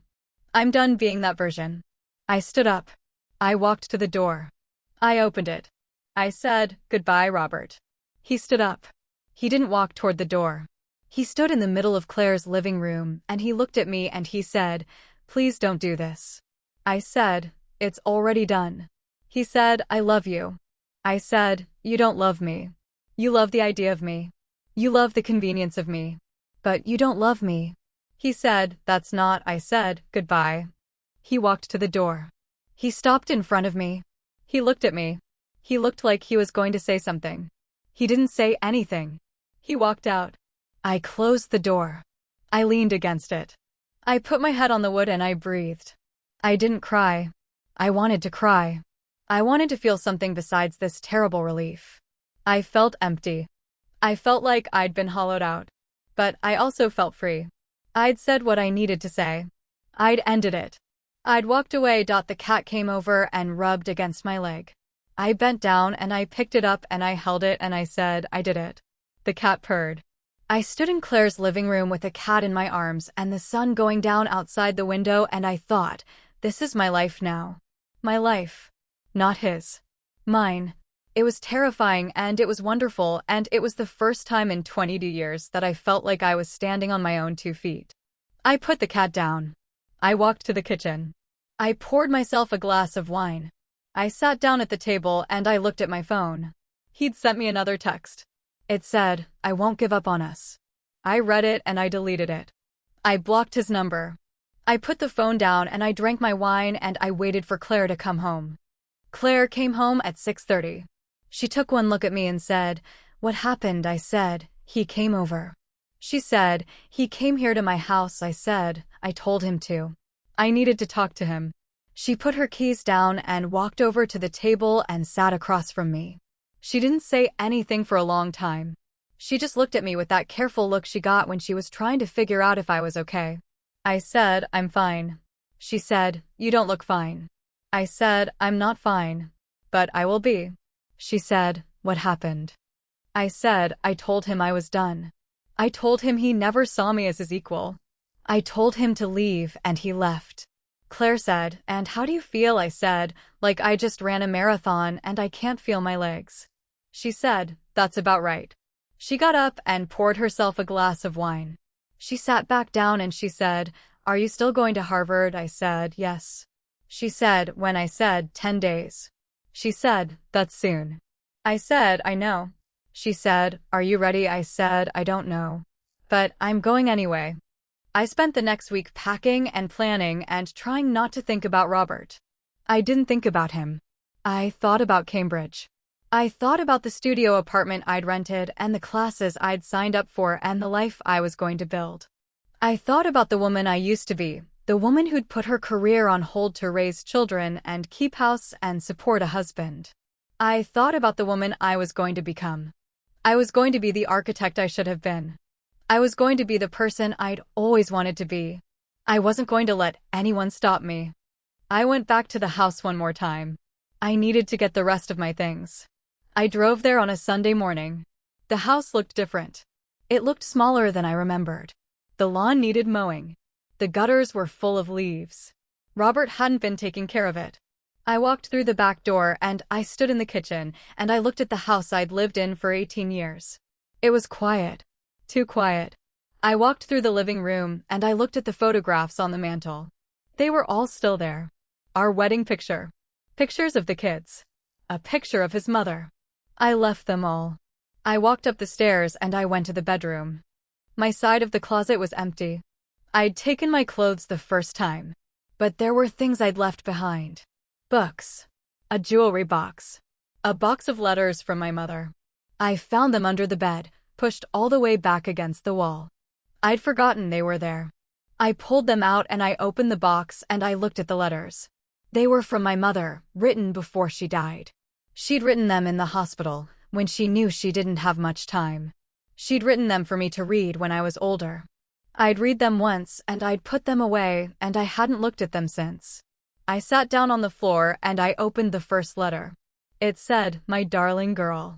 I'm done being that version. I stood up. I walked to the door. I opened it. I said, goodbye, Robert. He stood up. He didn't walk toward the door. He stood in the middle of Claire's living room, and he looked at me and he said, please don't do this. I said, it's already done. He said, I love you. I said, you don't love me. You love the idea of me. You love the convenience of me. But you don't love me. He said, that's not. I said, goodbye. He walked to the door. He stopped in front of me. He looked at me. He looked like he was going to say something. He didn't say anything. He walked out. I closed the door. I leaned against it. I put my head on the wood and I breathed. I didn't cry. I wanted to cry. I wanted to feel something besides this terrible relief. I felt empty. I felt like I'd been hollowed out. But I also felt free. I'd said what I needed to say. I'd ended it. I'd walked away. The cat came over and rubbed against my leg. I bent down and I picked it up and I held it and I said, I did it. The cat purred. I stood in Claire's living room with the cat in my arms and the sun going down outside the window, and I thought, this is my life now. My life. Not his. Mine. It was terrifying and it was wonderful, and it was the first time in 22 years that I felt like I was standing on my own 2 feet. I put the cat down. I walked to the kitchen. I poured myself a glass of wine. I sat down at the table and I looked at my phone. He'd sent me another text. It said, I won't give up on us. I read it and I deleted it. I blocked his number. I put the phone down and I drank my wine and I waited for Claire to come home. Claire came home at 6:30. She took one look at me and said, "What happened?" I said, "He came over." She said, "He came here to my house." I said, "I told him to. I needed to talk to him." She put her keys down and walked over to the table and sat across from me. She didn't say anything for a long time. She just looked at me with that careful look she got when she was trying to figure out if I was okay. I said, "I'm fine." She said, "You don't look fine." I said, "I'm not fine. But I will be." She said, "What happened?" I said, "I told him I was done. I told him he never saw me as his equal. I told him to leave and he left." Claire said, "And how do you feel?" I said, "Like I just ran a marathon and I can't feel my legs." She said, "That's about right." She got up and poured herself a glass of wine. She sat back down and she said, "Are you still going to Harvard?" I said, "Yes." She said, "When?" I said, 10 days. She said, "That's soon." I said, "I know." She said, "Are you ready?" I said, "I don't know. But I'm going anyway." I spent the next week packing and planning and trying not to think about Robert. I didn't think about him. I thought about Cambridge. I thought about the studio apartment I'd rented and the classes I'd signed up for and the life I was going to build. I thought about the woman I used to be, the woman who'd put her career on hold to raise children and keep house and support a husband. I thought about the woman I was going to become. I was going to be the architect I should have been. I was going to be the person I'd always wanted to be. I wasn't going to let anyone stop me. I went back to the house one more time. I needed to get the rest of my things. I drove there on a Sunday morning. The house looked different. It looked smaller than I remembered. The lawn needed mowing. The gutters were full of leaves. Robert hadn't been taking care of it. I walked through the back door and I stood in the kitchen and I looked at the house I'd lived in for 18 years. It was quiet. Too quiet. I walked through the living room and I looked at the photographs on the mantel. They were all still there. Our wedding picture. Pictures of the kids. A picture of his mother. I left them all. I walked up the stairs and I went to the bedroom. My side of the closet was empty. I'd taken my clothes the first time. But there were things I'd left behind. Books. A jewelry box. A box of letters from my mother. I found them under the bed, pushed all the way back against the wall. I'd forgotten they were there. I pulled them out and I opened the box and I looked at the letters. They were from my mother, written before she died. She'd written them in the hospital, when she knew she didn't have much time. She'd written them for me to read when I was older. I'd read them once and I'd put them away and I hadn't looked at them since. I sat down on the floor and I opened the first letter. It said, "My darling girl.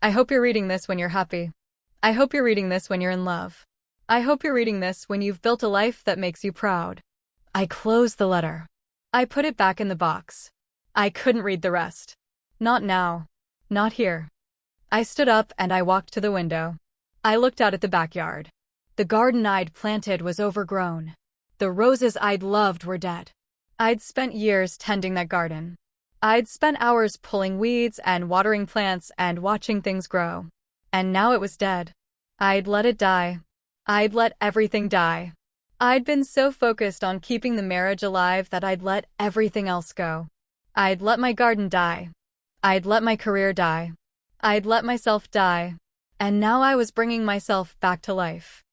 I hope you're reading this when you're happy. I hope you're reading this when you're in love. I hope you're reading this when you've built a life that makes you proud." I closed the letter. I put it back in the box. I couldn't read the rest. Not now. Not here. I stood up and I walked to the window. I looked out at the backyard. The garden I'd planted was overgrown. The roses I'd loved were dead. I'd spent years tending that garden. I'd spent hours pulling weeds and watering plants and watching things grow. And now it was dead. I'd let it die. I'd let everything die. I'd been so focused on keeping the marriage alive that I'd let everything else go. I'd let my garden die. I'd let my career die. I'd let myself die. And now I was bringing myself back to life.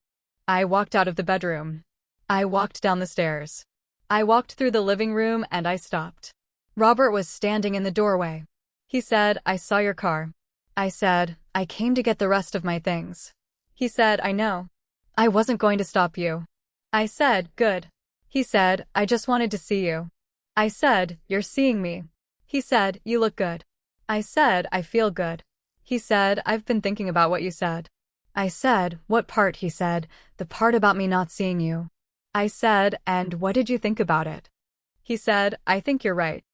I walked out of the bedroom. I walked down the stairs. I walked through the living room and I stopped. Robert was standing in the doorway. He said, "I saw your car." I said, "I came to get the rest of my things." He said, "I know. I wasn't going to stop you." I said, "Good." He said, "I just wanted to see you." I said, "You're seeing me." He said, "You look good." I said, "I feel good." He said, "I've been thinking about what you said." I said, "What part?" He said, "The part about me not seeing you." I said, "And what did you think about it?" He said, "I think you're right."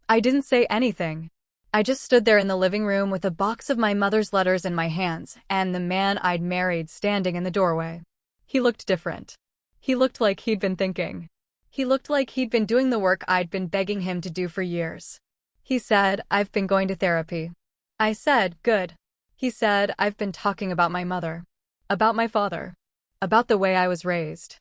I didn't say anything. I just stood there in the living room with a box of my mother's letters in my hands and the man I'd married standing in the doorway. He looked different. He looked like he'd been thinking. He looked like he'd been doing the work I'd been begging him to do for years. He said, "I've been going to therapy." I said, "Good." He said, "I've been talking about my mother. About my father. About the way I was raised."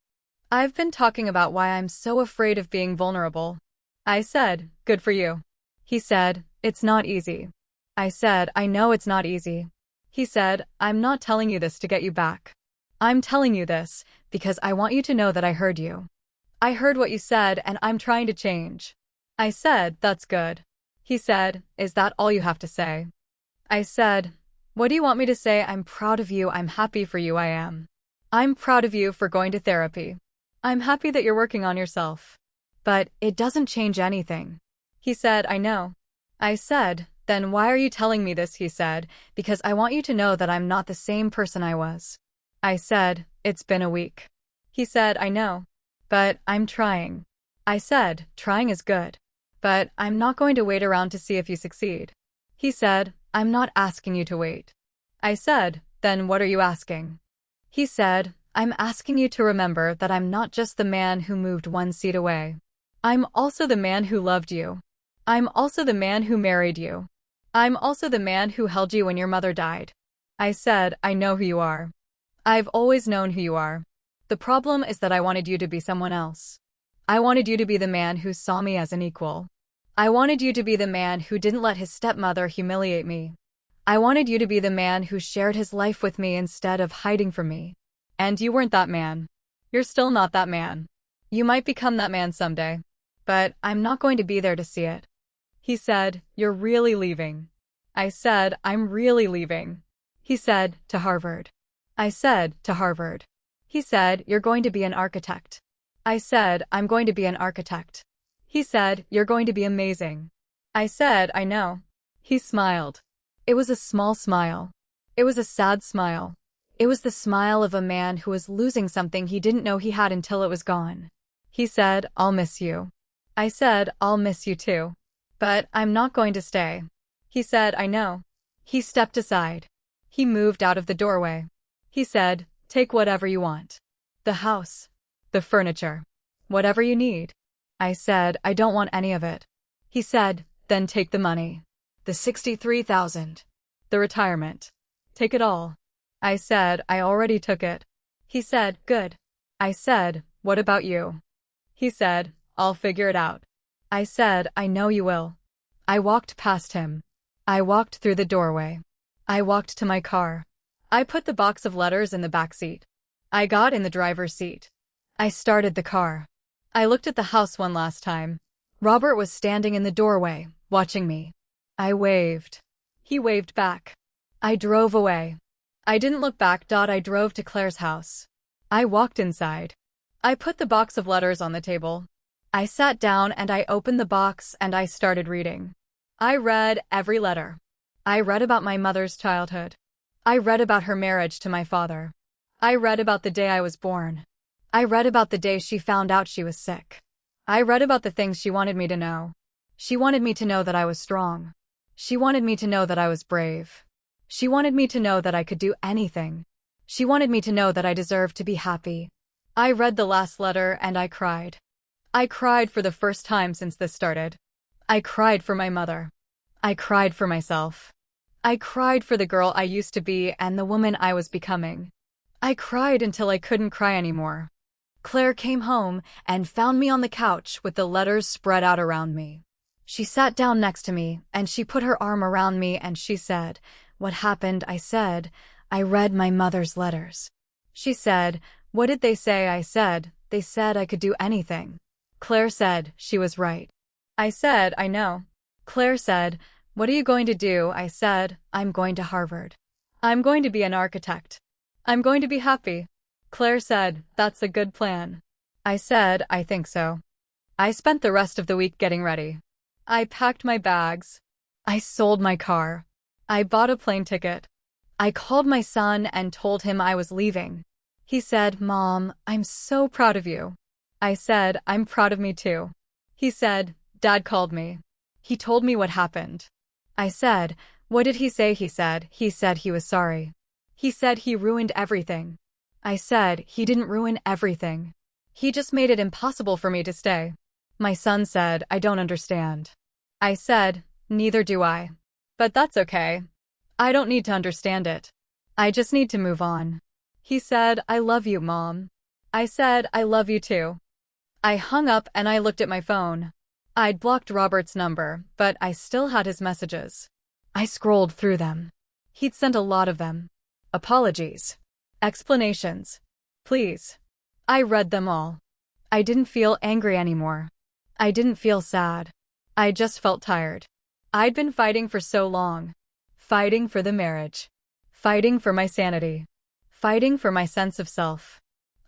I've been talking about why I'm so afraid of being vulnerable. I said, good for you. He said, it's not easy. I said, I know it's not easy. He said, I'm not telling you this to get you back. I'm telling you this because I want you to know that I heard you. I heard what you said and I'm trying to change. I said, that's good. He said, is that all you have to say? I said, what do you want me to say? I'm proud of you. I'm happy for you. I am. I'm proud of you for going to therapy. I'm happy that you're working on yourself. But it doesn't change anything. He said, I know. I said, then why are you telling me this? He said, because I want you to know that I'm not the same person I was. I said, it's been a week. He said, I know. But I'm trying. I said, trying is good. But I'm not going to wait around to see if you succeed. He said, I'm not asking you to wait. I said, then what are you asking? He said, I'm asking you to remember that I'm not just the man who moved one seat away. I'm also the man who loved you. I'm also the man who married you. I'm also the man who held you when your mother died. I said, I know who you are. I've always known who you are. The problem is that I wanted you to be someone else. I wanted you to be the man who saw me as an equal. I wanted you to be the man who didn't let his stepmother humiliate me. I wanted you to be the man who shared his life with me instead of hiding from me. And you weren't that man. You're still not that man. You might become that man someday. But I'm not going to be there to see it. He said, you're really leaving. I said, I'm really leaving. He said, to Harvard. I said, to Harvard. He said, you're going to be an architect. I said, I'm going to be an architect. He said, you're going to be amazing. I said, I know. He smiled. It was a small smile. It was a sad smile. It was the smile of a man who was losing something he didn't know he had until it was gone. He said, I'll miss you. I said, I'll miss you too. But I'm not going to stay. He said, I know. He stepped aside. He moved out of the doorway. He said, take whatever you want. The house. The furniture. Whatever you need. I said, I don't want any of it. He said, then take the money. The $63,000. The retirement. Take it all. I said, I already took it. He said, good. I said, what about you? He said, I'll figure it out. I said, I know you will. I walked past him. I walked through the doorway. I walked to my car. I put the box of letters in the back seat. I got in the driver's seat. I started the car. I looked at the house one last time. Robert was standing in the doorway, watching me. I waved. He waved back. I drove away. I didn't look back. I drove to Claire's house. I walked inside. I put the box of letters on the table. I sat down and I opened the box and I started reading. I read every letter. I read about my mother's childhood. I read about her marriage to my father. I read about the day I was born. I read about the day she found out she was sick. I read about the things she wanted me to know. She wanted me to know that I was strong. She wanted me to know that I was brave. She wanted me to know that I could do anything. She wanted me to know that I deserved to be happy. I read the last letter and I cried. I cried for the first time since this started. I cried for my mother. I cried for myself. I cried for the girl I used to be and the woman I was becoming. I cried until I couldn't cry anymore. Claire came home and found me on the couch with the letters spread out around me. She sat down next to me and she put her arm around me and she said, "What happened?" I said, "I read my mother's letters." She said, "What did they say?" I said, "They said I could do anything." Claire said, "She was right." I said, "I know." Claire said, "What are you going to do?" I said, "I'm going to Harvard. I'm going to be an architect. I'm going to be happy." Claire said, "That's a good plan." I said, "I think so." I spent the rest of the week getting ready. I packed my bags. I sold my car. I bought a plane ticket. I called my son and told him I was leaving. He said, "Mom, I'm so proud of you." I said, "I'm proud of me too." He said, "Dad called me. He told me what happened." I said, "What did he say?" He said he was sorry. He said he ruined everything. I said, "He didn't ruin everything. He just made it impossible for me to stay." My son said, "I don't understand." I said, "Neither do I. But that's okay. I don't need to understand it. I just need to move on." He said, "I love you, Mom." I said, I love you too. I hung up and I looked at my phone. I'd blocked Robert's number, but I still had his messages. I scrolled through them. He'd sent a lot of them. Apologies. Explanations. Please. I read them all. I didn't feel angry anymore. I didn't feel sad. I just felt tired. I'd been fighting for so long. Fighting for the marriage. Fighting for my sanity. Fighting for my sense of self.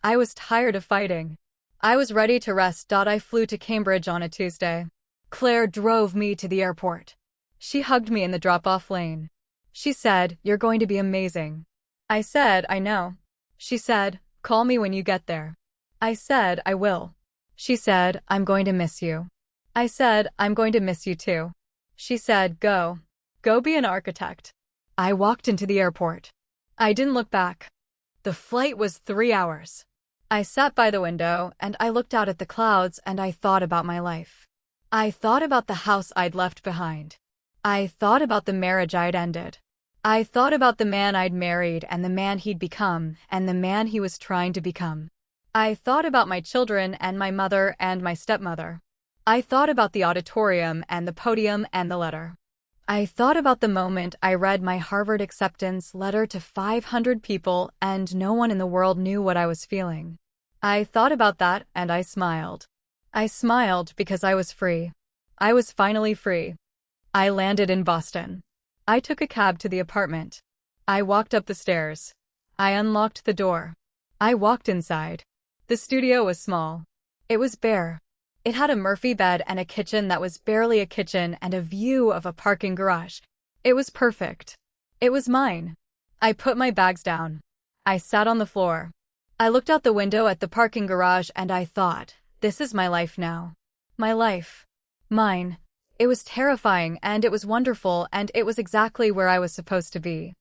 I was tired of fighting. I was ready to rest. I flew to Cambridge on a Tuesday. Claire drove me to the airport. She hugged me in the drop-off lane. She said, "You're going to be amazing." I said, "I know." She said, "Call me when you get there." I said, "I will." She said, "I'm going to miss you." I said, "I'm going to miss you too." She said, "Go. Go be an architect." I walked into the airport. I didn't look back. The flight was 3 hours. I sat by the window and I looked out at the clouds and I thought about my life. I thought about the house I'd left behind. I thought about the marriage I'd ended. I thought about the man I'd married and the man he'd become and the man he was trying to become. I thought about my children and my mother and my stepmother. I thought about the auditorium and the podium and the letter. I thought about the moment I read my Harvard acceptance letter to 500 people and no one in the world knew what I was feeling. I thought about that and I smiled. I smiled because I was free. I was finally free. I landed in Boston. I took a cab to the apartment. I walked up the stairs. I unlocked the door. I walked inside. The studio was small. It was bare. It had a Murphy bed and a kitchen that was barely a kitchen and a view of a parking garage. It was perfect. It was mine. I put my bags down. I sat on the floor. I looked out the window at the parking garage and I thought, this is my life now. My life. Mine. It was terrifying and it was wonderful and it was exactly where I was supposed to be.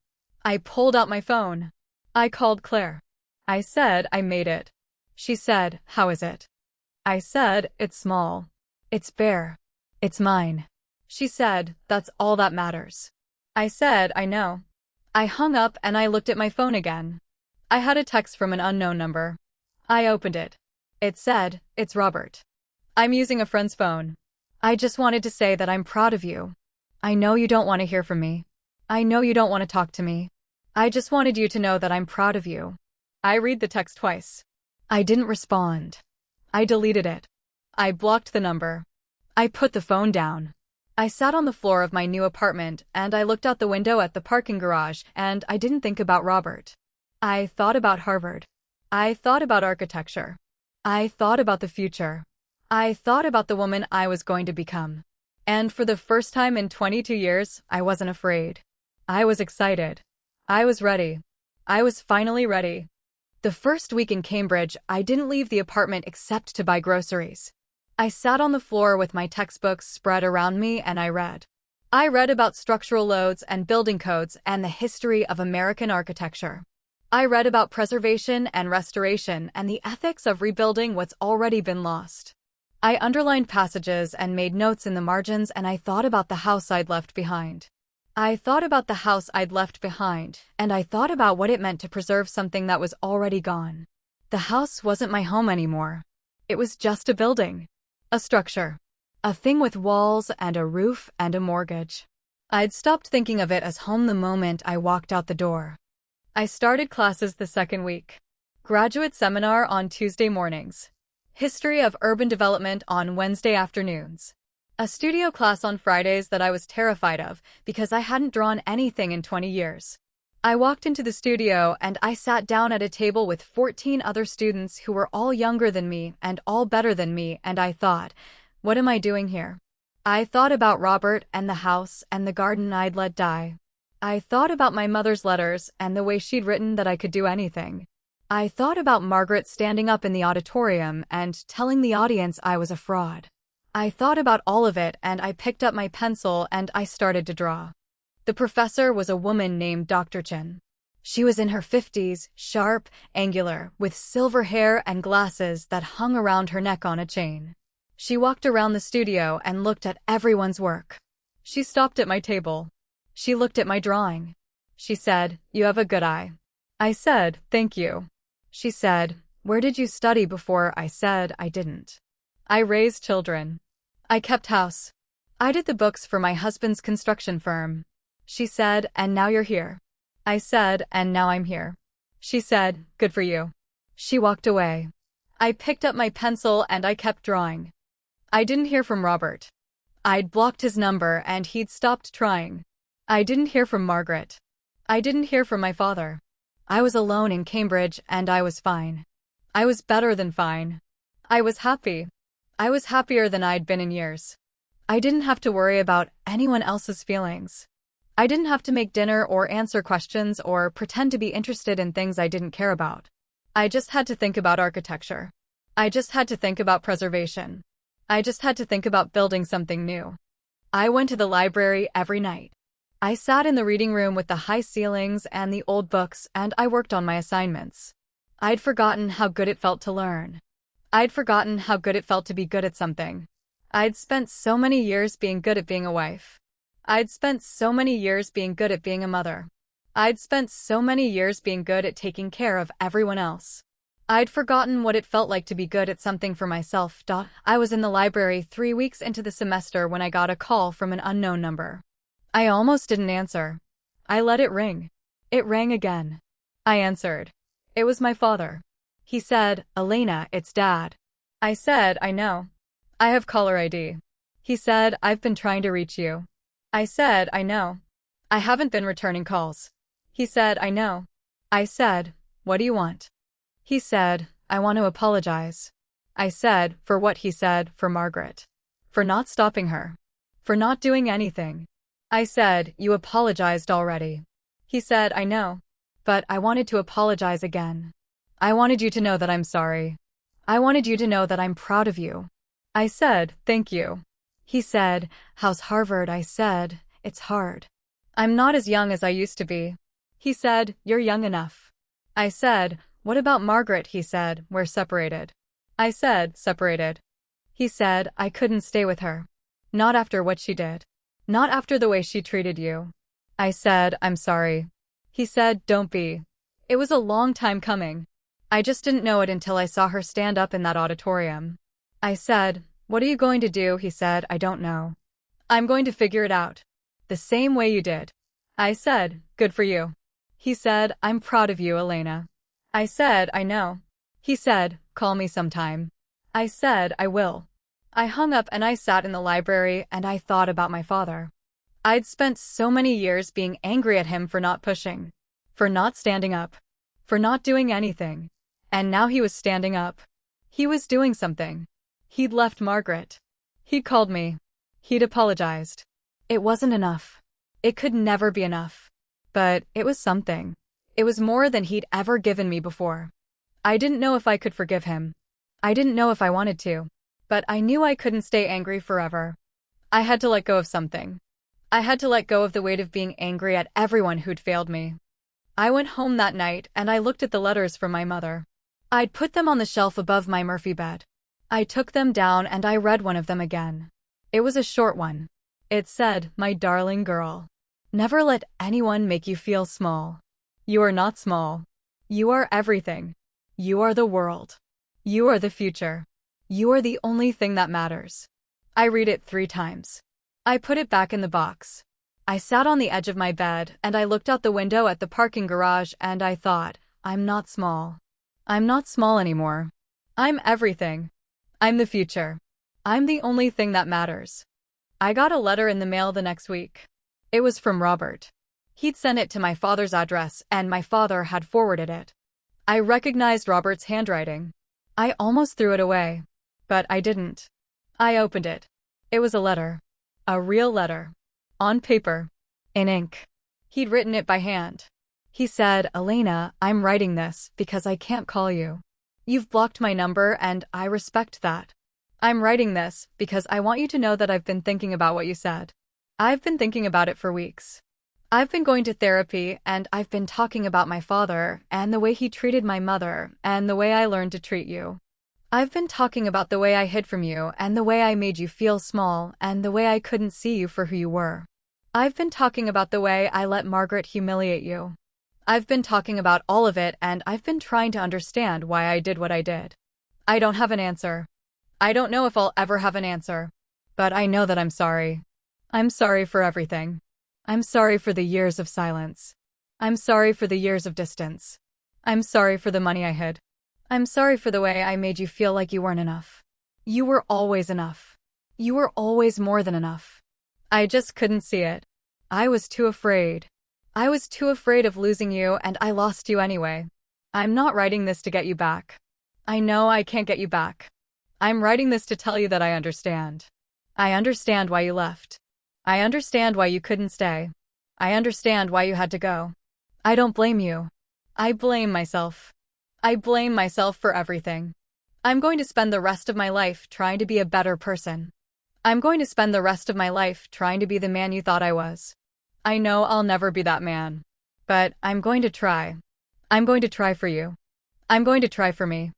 I pulled out my phone. I called Claire. I said I made it. She said, "How is it?" I said, "It's small. It's bare. It's mine." She said, "That's all that matters." I said, "I know." I hung up and I looked at my phone again. I had a text from an unknown number. I opened it. It said, "It's Robert. I'm using a friend's phone. I just wanted to say that I'm proud of you. I know you don't want to hear from me. I know you don't want to talk to me. I just wanted you to know that I'm proud of you." I read the text twice. I didn't respond. I deleted it. I blocked the number. I put the phone down. I sat on the floor of my new apartment and I looked out the window at the parking garage and I didn't think about Robert. I thought about Harvard. I thought about architecture. I thought about the future. I thought about the woman I was going to become. And for the first time in 22 years, I wasn't afraid. I was excited. I was ready. I was finally ready. The first week in Cambridge, I didn't leave the apartment except to buy groceries. I sat on the floor with my textbooks spread around me and I read. I read about structural loads and building codes and the history of American architecture. I read about preservation and restoration and the ethics of rebuilding what's already been lost. I underlined passages and made notes in the margins and I thought about the house I'd left behind. I thought about the house I'd left behind, and I thought about what it meant to preserve something that was already gone. The house wasn't my home anymore. It was just a building. A structure. A thing with walls and a roof and a mortgage. I'd stopped thinking of it as home the moment I walked out the door. I started classes the second week. Graduate seminar on Tuesday mornings. History of urban development on Wednesday afternoons. A studio class on Fridays that I was terrified of because I hadn't drawn anything in 20 years. I walked into the studio and I sat down at a table with 14 other students who were all younger than me and all better than me, and I thought, what am I doing here? I thought about Robert and the house and the garden I'd let die. I thought about my mother's letters and the way she'd written that I could do anything. I thought about Margaret standing up in the auditorium and telling the audience I was a fraud. I thought about all of it and I picked up my pencil and I started to draw. The professor was a woman named Dr. Chin. She was in her 50s, sharp, angular, with silver hair and glasses that hung around her neck on a chain. She walked around the studio and looked at everyone's work. She stopped at my table. She looked at my drawing. She said, "You have a good eye." I said, "Thank you." She said, Where did you study before? I said I didn't. I raised children. I kept house. I did the books for my husband's construction firm. She said, and now you're here. I said, and now I'm here. She said, good for you. She walked away. I picked up my pencil and I kept drawing. I didn't hear from Robert. I'd blocked his number and he'd stopped trying. I didn't hear from Margaret. I didn't hear from my father. I was alone in Cambridge and I was fine. I was better than fine. I was happy. I was happier than I'd been in years. I didn't have to worry about anyone else's feelings. I didn't have to make dinner or answer questions or pretend to be interested in things I didn't care about. I just had to think about architecture. I just had to think about preservation. I just had to think about building something new. I went to the library every night. I sat in the reading room with the high ceilings and the old books and I worked on my assignments. I'd forgotten how good it felt to learn. I'd forgotten how good it felt to be good at something. I'd spent so many years being good at being a wife. I'd spent so many years being good at being a mother. I'd spent so many years being good at taking care of everyone else. I'd forgotten what it felt like to be good at something for myself. I was in the library 3 weeks into the semester when I got a call from an unknown number. I almost didn't answer. I let it ring. It rang again. I answered. It was my father. He said, Elena, it's Dad. I said, I know. I have caller ID. He said, I've been trying to reach you. I said, I know. I haven't been returning calls. He said, I know. I said, what do you want? He said, I want to apologize. I said, for what? He said, for Margaret. For not stopping her. For not doing anything. I said, you apologized already. He said, I know. But I wanted to apologize again. I wanted you to know that I'm sorry. I wanted you to know that I'm proud of you. I said, thank you. He said, how's Harvard? I said, it's hard. I'm not as young as I used to be. He said, you're young enough. I said, what about Margaret? He said, we're separated. I said, separated. He said, I couldn't stay with her. Not after what she did. Not after the way she treated you. I said, I'm sorry. He said, don't be. It was a long time coming. I just didn't know it until I saw her stand up in that auditorium. I said, what are you going to do? He said, I don't know. I'm going to figure it out. The same way you did. I said, good for you. He said, I'm proud of you, Elena. I said, I know. He said, call me sometime. I said, I will. I hung up and I sat in the library and I thought about my father. I'd spent so many years being angry at him for not pushing, for not standing up, for not doing anything. And now he was standing up. He was doing something. He'd left Margaret. He'd called me. He'd apologized. It wasn't enough. It could never be enough. But it was something. It was more than he'd ever given me before. I didn't know if I could forgive him. I didn't know if I wanted to. But I knew I couldn't stay angry forever. I had to let go of something. I had to let go of the weight of being angry at everyone who'd failed me. I went home that night and I looked at the letters from my mother. I'd put them on the shelf above my Murphy bed. I took them down and I read one of them again. It was a short one. It said, my darling girl. Never let anyone make you feel small. You are not small. You are everything. You are the world. You are the future. You are the only thing that matters. I read it 3 times. I put it back in the box. I sat on the edge of my bed and I looked out the window at the parking garage and I thought, I'm not small. I'm not small anymore. I'm everything. I'm the future. I'm the only thing that matters. I got a letter in the mail the next week. It was from Robert. He'd sent it to my father's address and my father had forwarded it. I recognized Robert's handwriting. I almost threw it away. But I didn't. I opened it. It was a letter. A real letter. On paper. In ink. He'd written it by hand. He said, Elena, I'm writing this because I can't call you. You've blocked my number and I respect that. I'm writing this because I want you to know that I've been thinking about what you said. I've been thinking about it for weeks. I've been going to therapy and I've been talking about my father and the way he treated my mother and the way I learned to treat you. I've been talking about the way I hid from you and the way I made you feel small and the way I couldn't see you for who you were. I've been talking about the way I let Margaret humiliate you. I've been talking about all of it and I've been trying to understand why I did what I did. I don't have an answer. I don't know if I'll ever have an answer. But I know that I'm sorry. I'm sorry for everything. I'm sorry for the years of silence. I'm sorry for the years of distance. I'm sorry for the money I hid. I'm sorry for the way I made you feel like you weren't enough. You were always enough. You were always more than enough. I just couldn't see it. I was too afraid. I was too afraid of losing you, and I lost you anyway. I'm not writing this to get you back. I know I can't get you back. I'm writing this to tell you that I understand. I understand why you left. I understand why you couldn't stay. I understand why you had to go. I don't blame you. I blame myself. I blame myself for everything. I'm going to spend the rest of my life trying to be a better person. I'm going to spend the rest of my life trying to be the man you thought I was. I know I'll never be that man. But I'm going to try. I'm going to try for you. I'm going to try for me.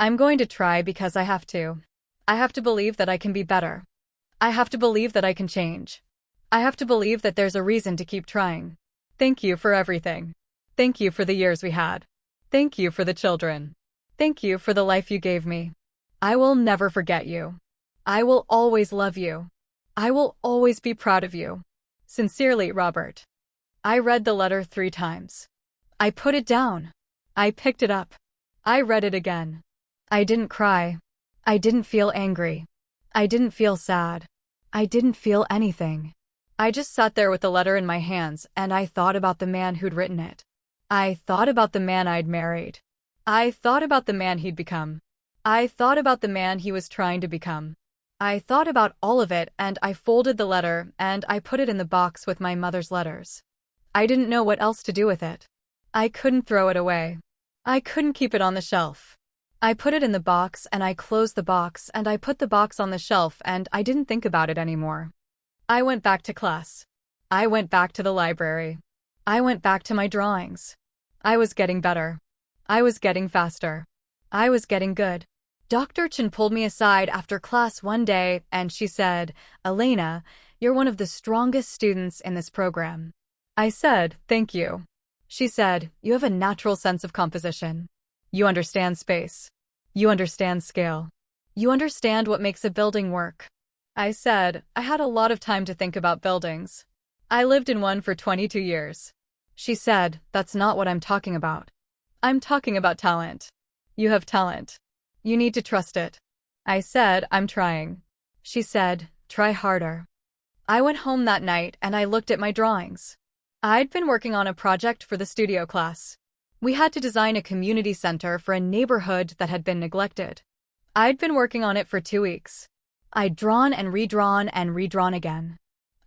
I'm going to try because I have to. I have to believe that I can be better. I have to believe that I can change. I have to believe that there's a reason to keep trying. Thank you for everything. Thank you for the years we had. Thank you for the children. Thank you for the life you gave me. I will never forget you. I will always love you. I will always be proud of you. Sincerely, Robert. I read the letter 3 times. I put it down. I picked it up. I read it again. I didn't cry. I didn't feel angry. I didn't feel sad. I didn't feel anything. I just sat there with the letter in my hands and I thought about the man who'd written it. I thought about the man I'd married. I thought about the man he'd become. I thought about the man he was trying to become. I thought about all of it and I folded the letter and I put it in the box with my mother's letters. I didn't know what else to do with it. I couldn't throw it away. I couldn't keep it on the shelf. I put it in the box and I closed the box and I put the box on the shelf and I didn't think about it anymore. I went back to class. I went back to the library. I went back to my drawings. I was getting better. I was getting faster. I was getting good. Dr. Chen pulled me aside after class one day and she said, "Elena, you're one of the strongest students in this program." I said, "Thank you." She said, "You have a natural sense of composition. You understand space. You understand scale. You understand what makes a building work." I said, "I had a lot of time to think about buildings. I lived in one for 22 years. She said, "That's not what I'm talking about. I'm talking about talent. You have talent. You need to trust it." I said, "I'm trying." She said, "Try harder." I went home that night and I looked at my drawings. I'd been working on a project for the studio class. We had to design a community center for a neighborhood that had been neglected. I'd been working on it for 2 weeks. I'd drawn and redrawn again.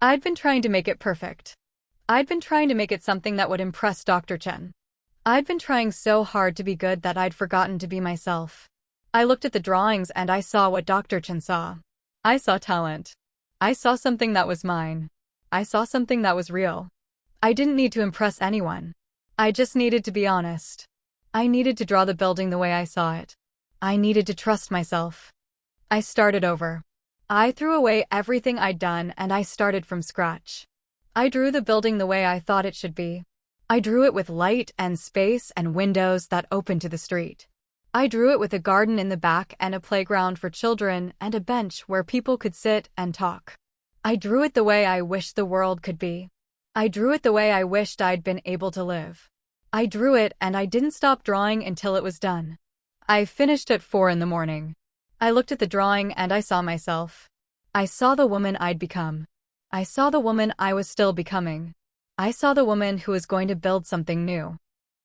I'd been trying to make it perfect. I'd been trying to make it something that would impress Dr. Chen. I'd been trying so hard to be good that I'd forgotten to be myself. I looked at the drawings and I saw what Dr. Chen saw. I saw talent. I saw something that was mine. I saw something that was real. I didn't need to impress anyone. I just needed to be honest. I needed to draw the building the way I saw it. I needed to trust myself. I started over. I threw away everything I'd done and I started from scratch. I drew the building the way I thought it should be. I drew it with light and space and windows that opened to the street. I drew it with a garden in the back and a playground for children and a bench where people could sit and talk. I drew it the way I wished the world could be. I drew it the way I wished I'd been able to live. I drew it and I didn't stop drawing until it was done. I finished at 4 in the morning. I looked at the drawing and I saw myself. I saw the woman I'd become. I saw the woman I was still becoming. I saw the woman who was going to build something new.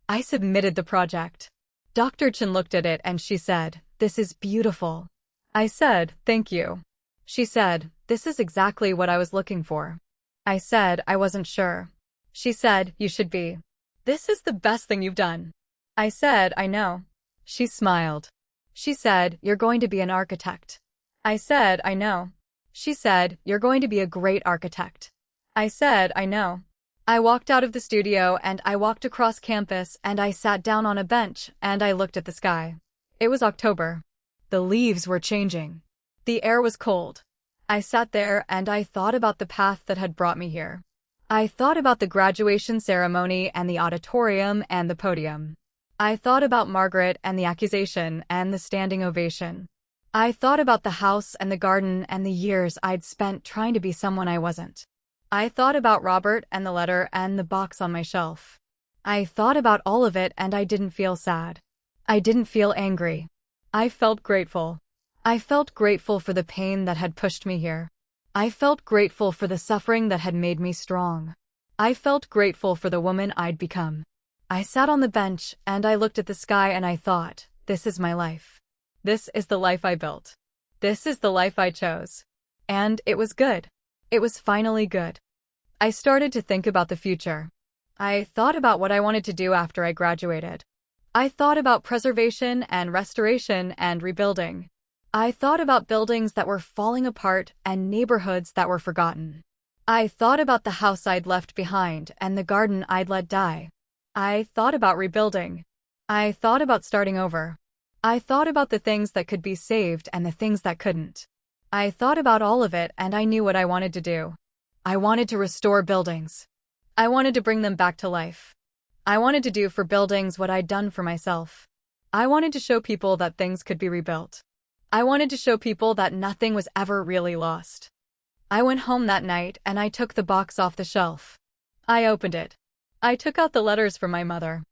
I submitted the project. Dr. Chen looked at it and she said, "This is beautiful." I said, "Thank you." She said, "This is exactly what I was looking for." I said I wasn't sure. She said, "You should be. This is the best thing you've done." I said, "I know." She smiled. She said, "You're going to be an architect." I said, "I know." She said, "You're going to be a great architect." I said, "I know." I walked out of the studio and I walked across campus and I sat down on a bench and I looked at the sky. It was October. The leaves were changing. The air was cold. I sat there and I thought about the path that had brought me here. I thought about the graduation ceremony and the auditorium and the podium. I thought about Margaret and the accusation and the standing ovation. I thought about the house and the garden and the years I'd spent trying to be someone I wasn't. I thought about Robert and the letter and the box on my shelf. I thought about all of it and I didn't feel sad. I didn't feel angry. I felt grateful. I felt grateful for the pain that had pushed me here. I felt grateful for the suffering that had made me strong. I felt grateful for the woman I'd become. I sat on the bench and I looked at the sky and I thought, this is my life. This is the life I built. This is the life I chose. And it was good. It was finally good. I started to think about the future. I thought about what I wanted to do after I graduated. I thought about preservation and restoration and rebuilding. I thought about buildings that were falling apart and neighborhoods that were forgotten. I thought about the house I'd left behind and the garden I'd let die. I thought about rebuilding. I thought about starting over. I thought about the things that could be saved and the things that couldn't. I thought about all of it and I knew what I wanted to do. I wanted to restore buildings. I wanted to bring them back to life. I wanted to do for buildings what I'd done for myself. I wanted to show people that things could be rebuilt. I wanted to show people that nothing was ever really lost. I went home that night and I took the box off the shelf. I opened it. I took out the letters from my mother.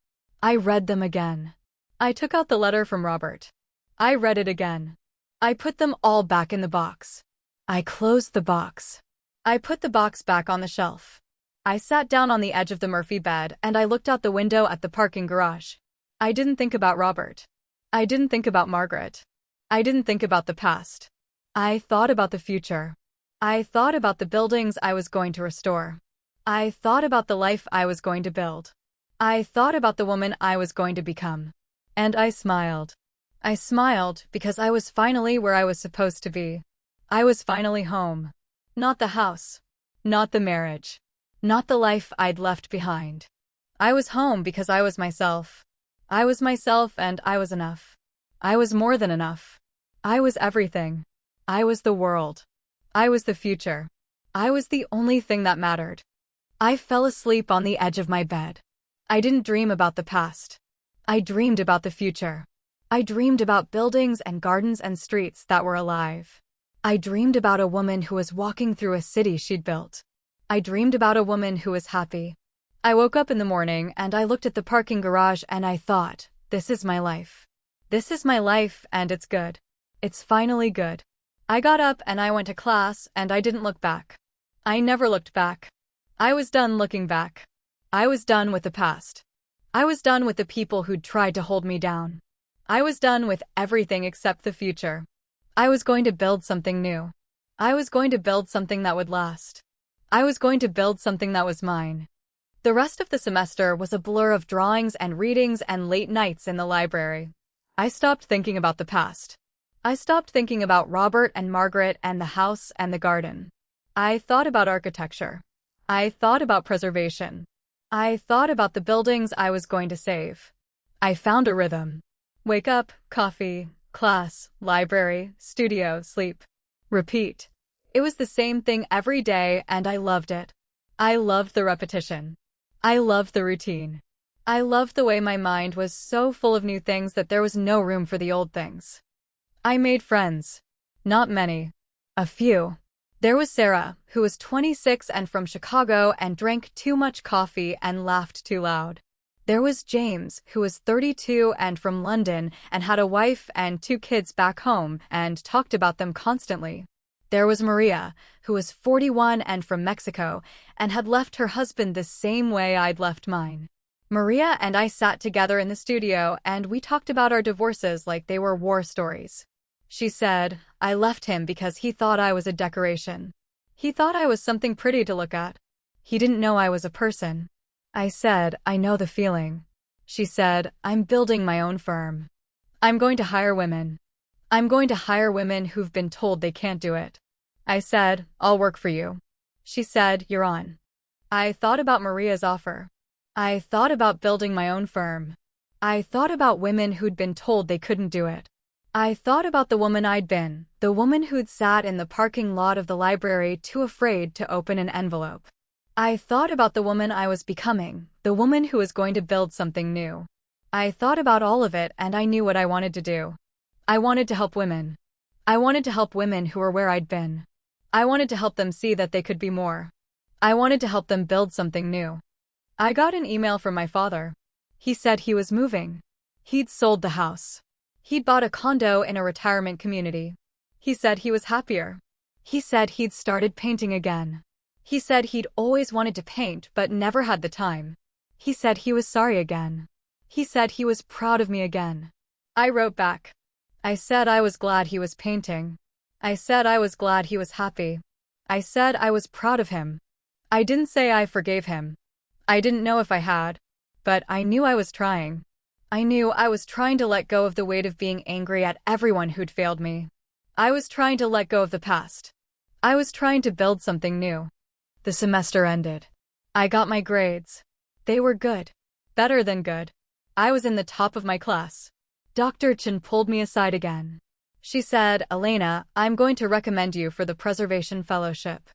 I read them again. I took out the letter from Robert. I read it again. I put them all back in the box. I closed the box. I put the box back on the shelf. I sat down on the edge of the Murphy bed and I looked out the window at the parking garage. I didn't think about Robert. I didn't think about Margaret. I didn't think about the past. I thought about the future. I thought about the buildings I was going to restore. I thought about the life I was going to build. I thought about the woman I was going to become. And I smiled. I smiled because I was finally where I was supposed to be. I was finally home. Not the house. Not the marriage. Not the life I'd left behind. I was home because I was myself. I was myself and I was enough. I was more than enough. I was everything. I was the world. I was the future. I was the only thing that mattered. I fell asleep on the edge of my bed. I didn't dream about the past. I dreamed about the future. I dreamed about buildings and gardens and streets that were alive. I dreamed about a woman who was walking through a city she'd built. I dreamed about a woman who was happy. I woke up in the morning and I looked at the parking garage and I thought, this is my life. This is my life and it's good. It's finally good. I got up and I went to class and I didn't look back. I never looked back. I was done looking back. I was done with the past. I was done with the people who'd tried to hold me down. I was done with everything except the future. I was going to build something new. I was going to build something that would last. I was going to build something that was mine. The rest of the semester was a blur of drawings and readings and late nights in the library. I stopped thinking about the past. I stopped thinking about Robert and Margaret and the house and the garden. I thought about architecture. I thought about preservation. I thought about the buildings I was going to save. I found a rhythm. Wake up, coffee, class, library, studio, sleep. Repeat. It was the same thing every day and I loved it. I loved the repetition. I loved the routine. I loved the way my mind was so full of new things that there was no room for the old things. I made friends. Not many. A few. There was Sarah, who was 26 and from Chicago and drank too much coffee and laughed too loud. There was James, who was 32 and from London and had a wife and 2 kids back home and talked about them constantly. There was Maria, who was 41 and from Mexico and had left her husband the same way I'd left mine. Maria and I sat together in the studio and we talked about our divorces like they were war stories. She said, I left him because he thought I was a decoration. He thought I was something pretty to look at. He didn't know I was a person. I said, I know the feeling. She said, I'm building my own firm. I'm going to hire women. I'm going to hire women who've been told they can't do it. I said, I'll work for you. She said, you're on. I thought about Maria's offer. I thought about building my own firm. I thought about women who'd been told they couldn't do it. I thought about the woman I'd been, the woman who'd sat in the parking lot of the library too afraid to open an envelope. I thought about the woman I was becoming, the woman who was going to build something new. I thought about all of it and I knew what I wanted to do. I wanted to help women. I wanted to help women who were where I'd been. I wanted to help them see that they could be more. I wanted to help them build something new. I got an email from my father. He said he was moving. He'd sold the house. He'd bought a condo in a retirement community. He said he was happier. He said he'd started painting again. He said he'd always wanted to paint but never had the time. He said he was sorry again. He said he was proud of me again. I wrote back. I said I was glad he was painting. I said I was glad he was happy. I said I was proud of him. I didn't say I forgave him. I didn't know if I had. But I knew I was trying. I knew I was trying to let go of the weight of being angry at everyone who'd failed me. I was trying to let go of the past. I was trying to build something new. The semester ended. I got my grades. They were good. Better than good. I was in the top of my class. Dr. Chen pulled me aside again. She said, "Elena, I'm going to recommend you for the Preservation Fellowship."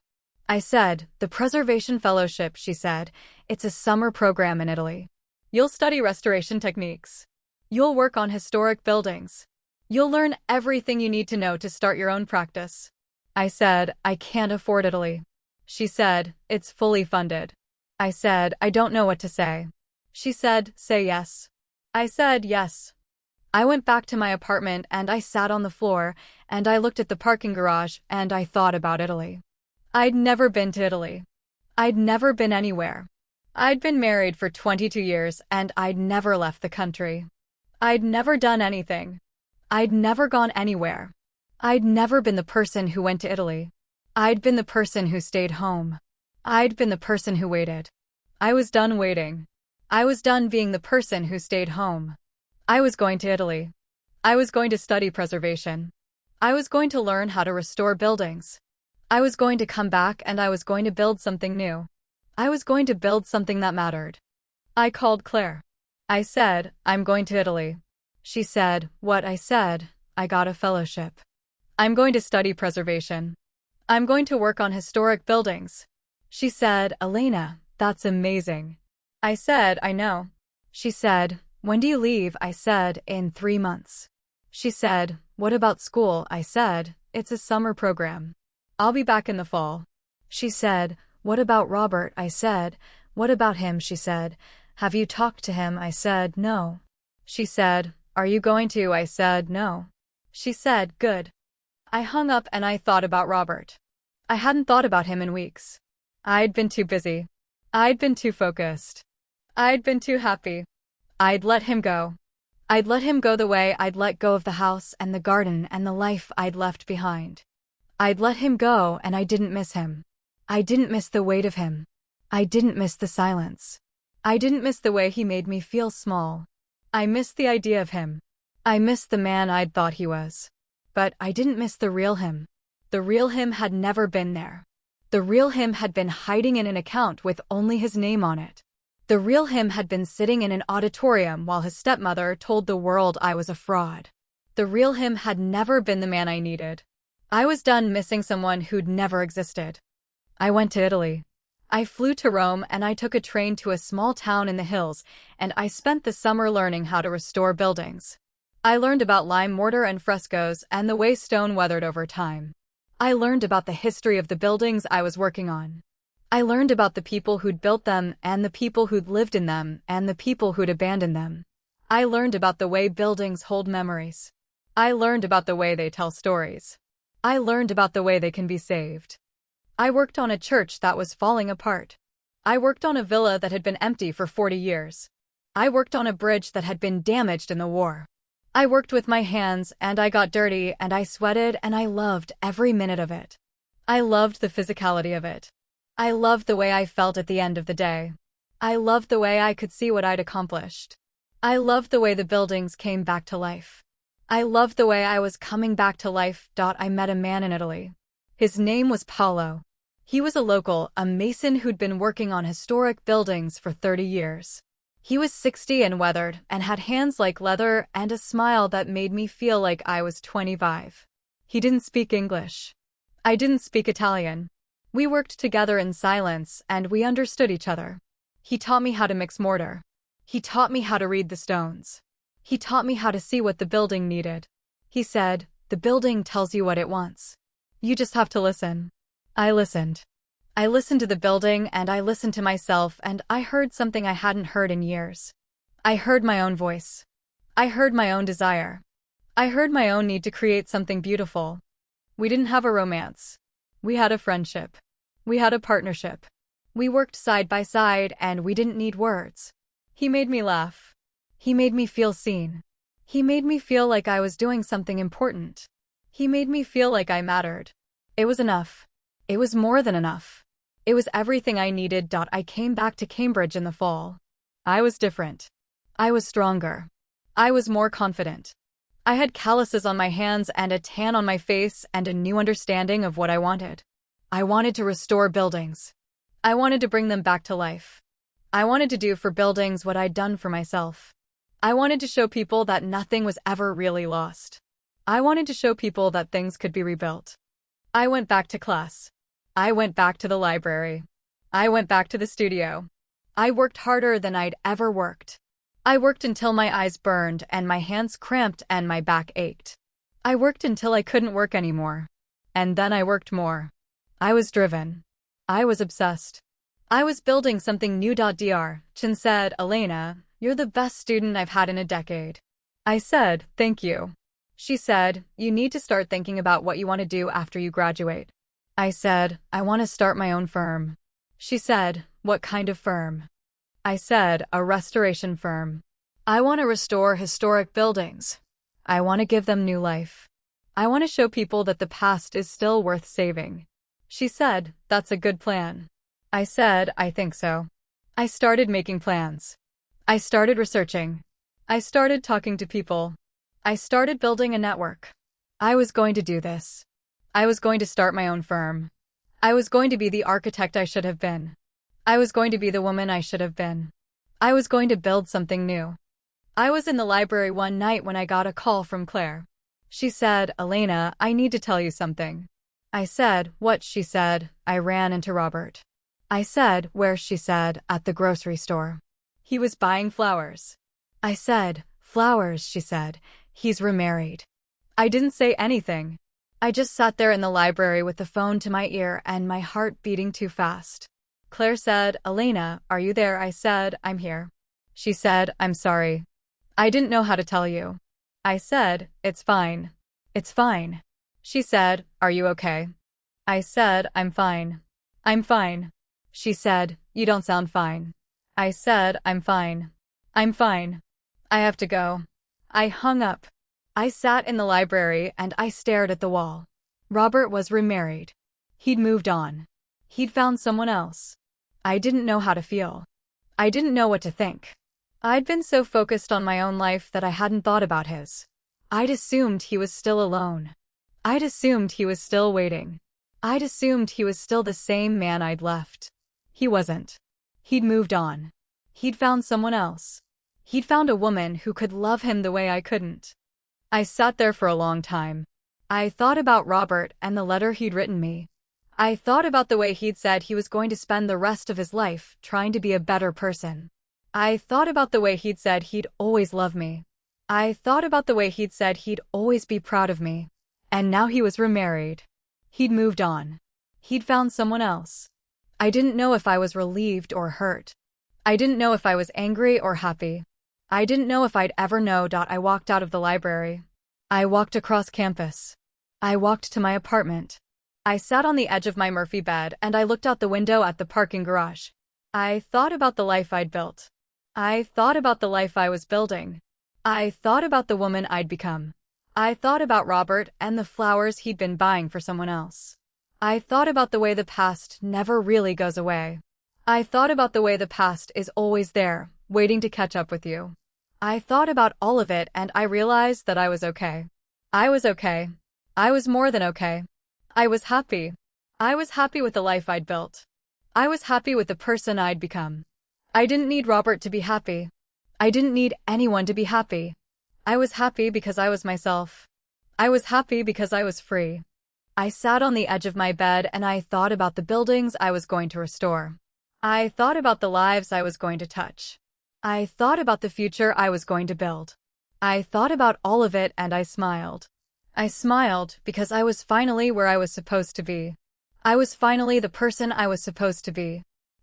I said, "The Preservation Fellowship," she said. "It's a summer program in Italy. You'll study restoration techniques. You'll work on historic buildings. You'll learn everything you need to know to start your own practice." I said, "I can't afford Italy." She said, "It's fully funded." I said, "I don't know what to say." She said, "Say yes." I said, "Yes." I went back to my apartment and I sat on the floor and I looked at the parking garage and I thought about Italy. I'd never been to Italy. I'd never been anywhere. I'd been married for 22 years and I'd never left the country. I'd never done anything. I'd never gone anywhere. I'd never been the person who went to Italy. I'd been the person who stayed home. I'd been the person who waited. I was done waiting. I was done being the person who stayed home. I was going to Italy. I was going to study preservation. I was going to learn how to restore buildings. I was going to come back and I was going to build something new. I was going to build something that mattered. I called Claire. I said, "I'm going to Italy." She said, "What?" I said, "I got a fellowship. I'm going to study preservation. I'm going to work on historic buildings." She said, "Elena, that's amazing." I said, "I know." She said, "When do you leave?" I said, "In 3 months." She said, "What about school?" I said, "It's a summer program. I'll be back in the fall." She said, "What about Robert?" I said, "What about him?" She said, "Have you talked to him?" I said, "No." She said, "Are you going to?" I said, "No." She said, "Good." I hung up and I thought about Robert. I hadn't thought about him in weeks. I'd been too busy. I'd been too focused. I'd been too happy. I'd let him go. I'd let him go the way I'd let go of the house and the garden and the life I'd left behind. I'd let him go and I didn't miss him. I didn't miss the weight of him. I didn't miss the silence. I didn't miss the way he made me feel small. I missed the idea of him. I missed the man I'd thought he was. But I didn't miss the real him. The real him had never been there. The real him had been hiding in an account with only his name on it. The real him had been sitting in an auditorium while his stepmother told the world I was a fraud. The real him had never been the man I needed. I was done missing someone who'd never existed. I went to Italy. I flew to Rome and I took a train to a small town in the hills, and I spent the summer learning how to restore buildings. I learned about lime mortar and frescoes and the way stone weathered over time. I learned about the history of the buildings I was working on. I learned about the people who'd built them and the people who'd lived in them and the people who'd abandoned them. I learned about the way buildings hold memories. I learned about the way they tell stories. I learned about the way they can be saved. I worked on a church that was falling apart. I worked on a villa that had been empty for 40 years. I worked on a bridge that had been damaged in the war. I worked with my hands and I got dirty and I sweated and I loved every minute of it. I loved the physicality of it. I loved the way I felt at the end of the day. I loved the way I could see what I'd accomplished. I loved the way the buildings came back to life. I loved the way I was coming back to life. I met a man in Italy. His name was Paolo. He was a local, a mason who'd been working on historic buildings for 30 years. He was 60 and weathered and had hands like leather and a smile that made me feel like I was 25. He didn't speak English. I didn't speak Italian. We worked together in silence and we understood each other. He taught me how to mix mortar. He taught me how to read the stones. He taught me how to see what the building needed. He said, "The building tells you what it wants. You just have to listen." I listened. I listened to the building and I listened to myself and I heard something I hadn't heard in years. I heard my own voice. I heard my own desire. I heard my own need to create something beautiful. We didn't have a romance. We had a friendship. We had a partnership. We worked side by side and we didn't need words. He made me laugh. He made me feel seen. He made me feel like I was doing something important. He made me feel like I mattered. It was enough. It was more than enough. It was everything I needed. I came back to Cambridge in the fall. I was different. I was stronger. I was more confident. I had calluses on my hands and a tan on my face and a new understanding of what I wanted. I wanted to restore buildings. I wanted to bring them back to life. I wanted to do for buildings what I'd done for myself. I wanted to show people that nothing was ever really lost. I wanted to show people that things could be rebuilt. I went back to class. I went back to the library. I went back to the studio. I worked harder than I'd ever worked. I worked until my eyes burned and my hands cramped and my back ached. I worked until I couldn't work anymore. And then I worked more. I was driven. I was obsessed. I was building something new. Dr. Chen said, "Elena, you're the best student I've had in a decade." I said, "Thank you." She said, "You need to start thinking about what you want to do after you graduate." I said, "I want to start my own firm." She said, "What kind of firm?" I said, "A restoration firm. I want to restore historic buildings. I want to give them new life. I want to show people that the past is still worth saving." She said, "That's a good plan." I said, "I think so." I started making plans. I started researching. I started talking to people. I started building a network. I was going to do this. I was going to start my own firm. I was going to be the architect I should have been. I was going to be the woman I should have been. I was going to build something new. I was in the library one night when I got a call from Claire. She said, "Elena, I need to tell you something." I said, "What?" She said. I ran into Robert. I said, "Where?" She said, "At the grocery store. He was buying flowers." I said, "Flowers?" She said, "He's remarried." I didn't say anything. I just sat there in the library with the phone to my ear and my heart beating too fast. Claire said, "Elena, are you there?" I said, "I'm here." She said, "I'm sorry. I didn't know how to tell you." I said, "It's fine. It's fine." She said, "Are you okay?" I said, "I'm fine. I'm fine." She said, "You don't sound fine." I said, "I'm fine. I'm fine. I have to go." I hung up. I sat in the library and I stared at the wall. Robert was remarried. He'd moved on. He'd found someone else. I didn't know how to feel. I didn't know what to think. I'd been so focused on my own life that I hadn't thought about his. I'd assumed he was still alone. I'd assumed he was still waiting. I'd assumed he was still the same man I'd left. He wasn't. He'd moved on. He'd found someone else. He'd found a woman who could love him the way I couldn't. I sat there for a long time. I thought about Robert and the letter he'd written me. I thought about the way he'd said he was going to spend the rest of his life trying to be a better person. I thought about the way he'd said he'd always love me. I thought about the way he'd said he'd always be proud of me. And now he was remarried. He'd moved on. He'd found someone else. I didn't know if I was relieved or hurt. I didn't know if I was angry or happy. I didn't know if I'd ever know. I walked out of the library. I walked across campus. I walked to my apartment. I sat on the edge of my Murphy bed and I looked out the window at the parking garage. I thought about the life I'd built. I thought about the life I was building. I thought about the woman I'd become. I thought about Robert and the flowers he'd been buying for someone else. I thought about the way the past never really goes away. I thought about the way the past is always there, waiting to catch up with you. I thought about all of it and I realized that I was okay. I was okay. I was more than okay. I was happy. I was happy with the life I'd built. I was happy with the person I'd become. I didn't need Robert to be happy. I didn't need anyone to be happy. I was happy because I was myself. I was happy because I was free. I sat on the edge of my bed and I thought about the buildings I was going to restore. I thought about the lives I was going to touch. I thought about the future I was going to build. I thought about all of it and I smiled. I smiled because I was finally where I was supposed to be. I was finally the person I was supposed to be.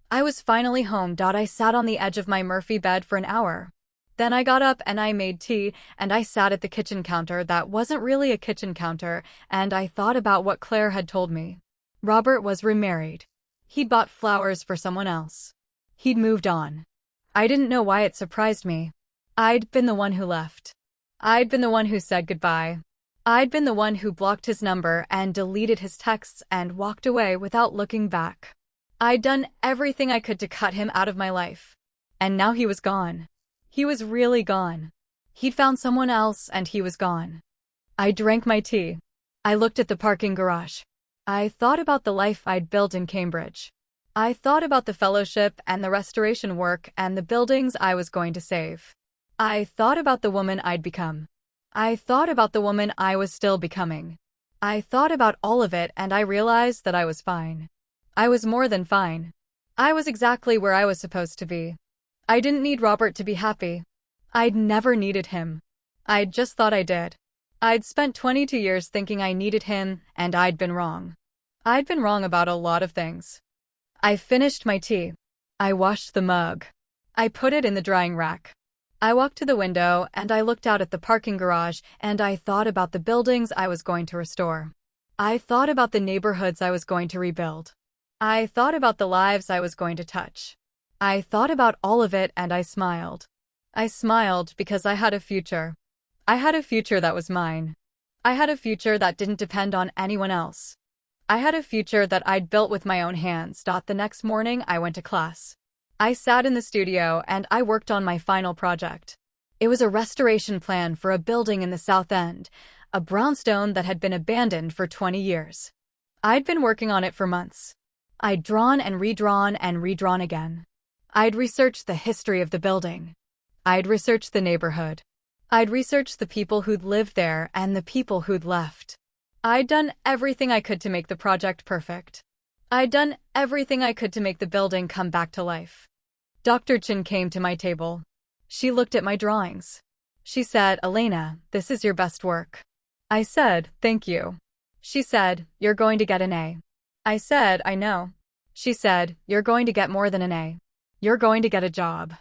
I was finally home. I sat on the edge of my Murphy bed for an hour. Then I got up and I made tea, and I sat at the kitchen counter that wasn't really a kitchen counter, and I thought about what Claire had told me. Robert was remarried. He'd bought flowers for someone else. He'd moved on. I didn't know why it surprised me. I'd been the one who left. I'd been the one who said goodbye. I'd been the one who blocked his number and deleted his texts and walked away without looking back. I'd done everything I could to cut him out of my life. And now he was gone. He was really gone. He'd found someone else and he was gone. I drank my tea. I looked at the parking garage. I thought about the life I'd built in Cambridge. I thought about the fellowship and the restoration work and the buildings I was going to save. I thought about the woman I'd become. I thought about the woman I was still becoming. I thought about all of it and I realized that I was fine. I was more than fine. I was exactly where I was supposed to be. I didn't need Robert to be happy. I'd never needed him. I'd just thought I did. I'd spent 22 years thinking I needed him, and I'd been wrong. I'd been wrong about a lot of things. I finished my tea. I washed the mug. I put it in the drying rack. I walked to the window and I looked out at the parking garage and I thought about the buildings I was going to restore. I thought about the neighborhoods I was going to rebuild. I thought about the lives I was going to touch. I thought about all of it and I smiled. I smiled because I had a future. I had a future that was mine. I had a future that didn't depend on anyone else. I had a future that I'd built with my own hands. The next morning I went to class. I sat in the studio and I worked on my final project. It was a restoration plan for a building in the South End, a brownstone that had been abandoned for 20 years. I'd been working on it for months. I'd drawn and redrawn again. I'd researched the history of the building. I'd researched the neighborhood. I'd researched the people who'd lived there and the people who'd left. I'd done everything I could to make the project perfect. I'd done everything I could to make the building come back to life. Dr. Chin came to my table. She looked at my drawings. She said, "Elena, this is your best work." I said, "Thank you." She said, "You're going to get an A." I said, "I know." She said, "You're going to get more than an A. You're going to get a job."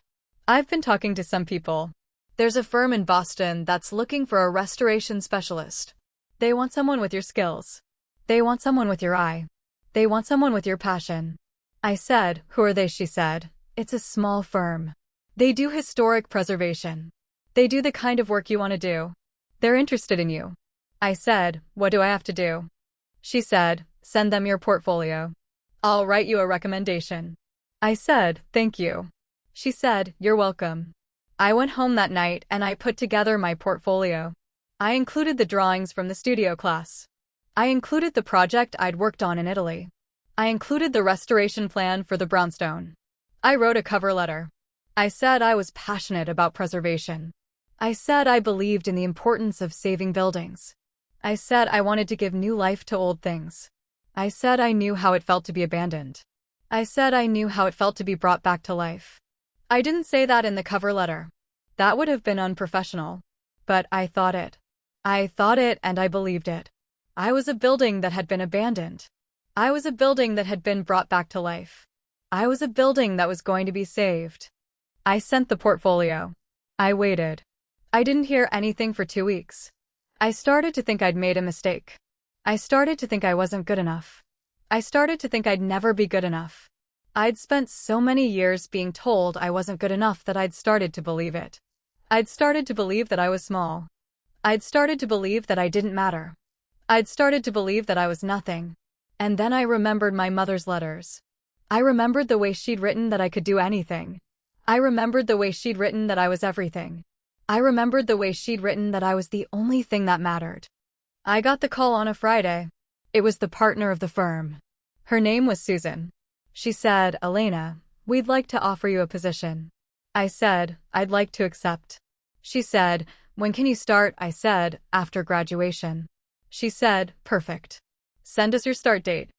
I've been talking to some people. There's a firm in Boston that's looking for a restoration specialist. They want someone with your skills. They want someone with your eye. They want someone with your passion. I said, "Who are they?" She said, "It's a small firm. They do historic preservation. They do the kind of work you want to do. They're interested in you." I said, "What do I have to do?" She said, "Send them your portfolio. I'll write you a recommendation." I said, "Thank you." She said, "You're welcome." I went home that night and I put together my portfolio. I included the drawings from the studio class. I included the project I'd worked on in Italy. I included the restoration plan for the brownstone. I wrote a cover letter. I said I was passionate about preservation. I said I believed in the importance of saving buildings. I said I wanted to give new life to old things. I said I knew how it felt to be abandoned. I said I knew how it felt to be brought back to life. I didn't say that in the cover letter. That would have been unprofessional. But I thought it. I thought it and I believed it. I was a building that had been abandoned. I was a building that had been brought back to life. I was a building that was going to be saved. I sent the portfolio. I waited. I didn't hear anything for 2 weeks. I started to think I'd made a mistake. I started to think I wasn't good enough. I started to think I'd never be good enough. I'd spent so many years being told I wasn't good enough that I'd started to believe it. I'd started to believe that I was small. I'd started to believe that I didn't matter. I'd started to believe that I was nothing. And then I remembered my mother's letters. I remembered the way she'd written that I could do anything. I remembered the way she'd written that I was everything. I remembered the way she'd written that I was the only thing that mattered. I got the call on a Friday. It was the partner of the firm. Her name was Susan. She said, "Elena, we'd like to offer you a position." I said, "I'd like to accept." She said, "When can you start?" I said, "After graduation." She said, "Perfect." Send us your start date.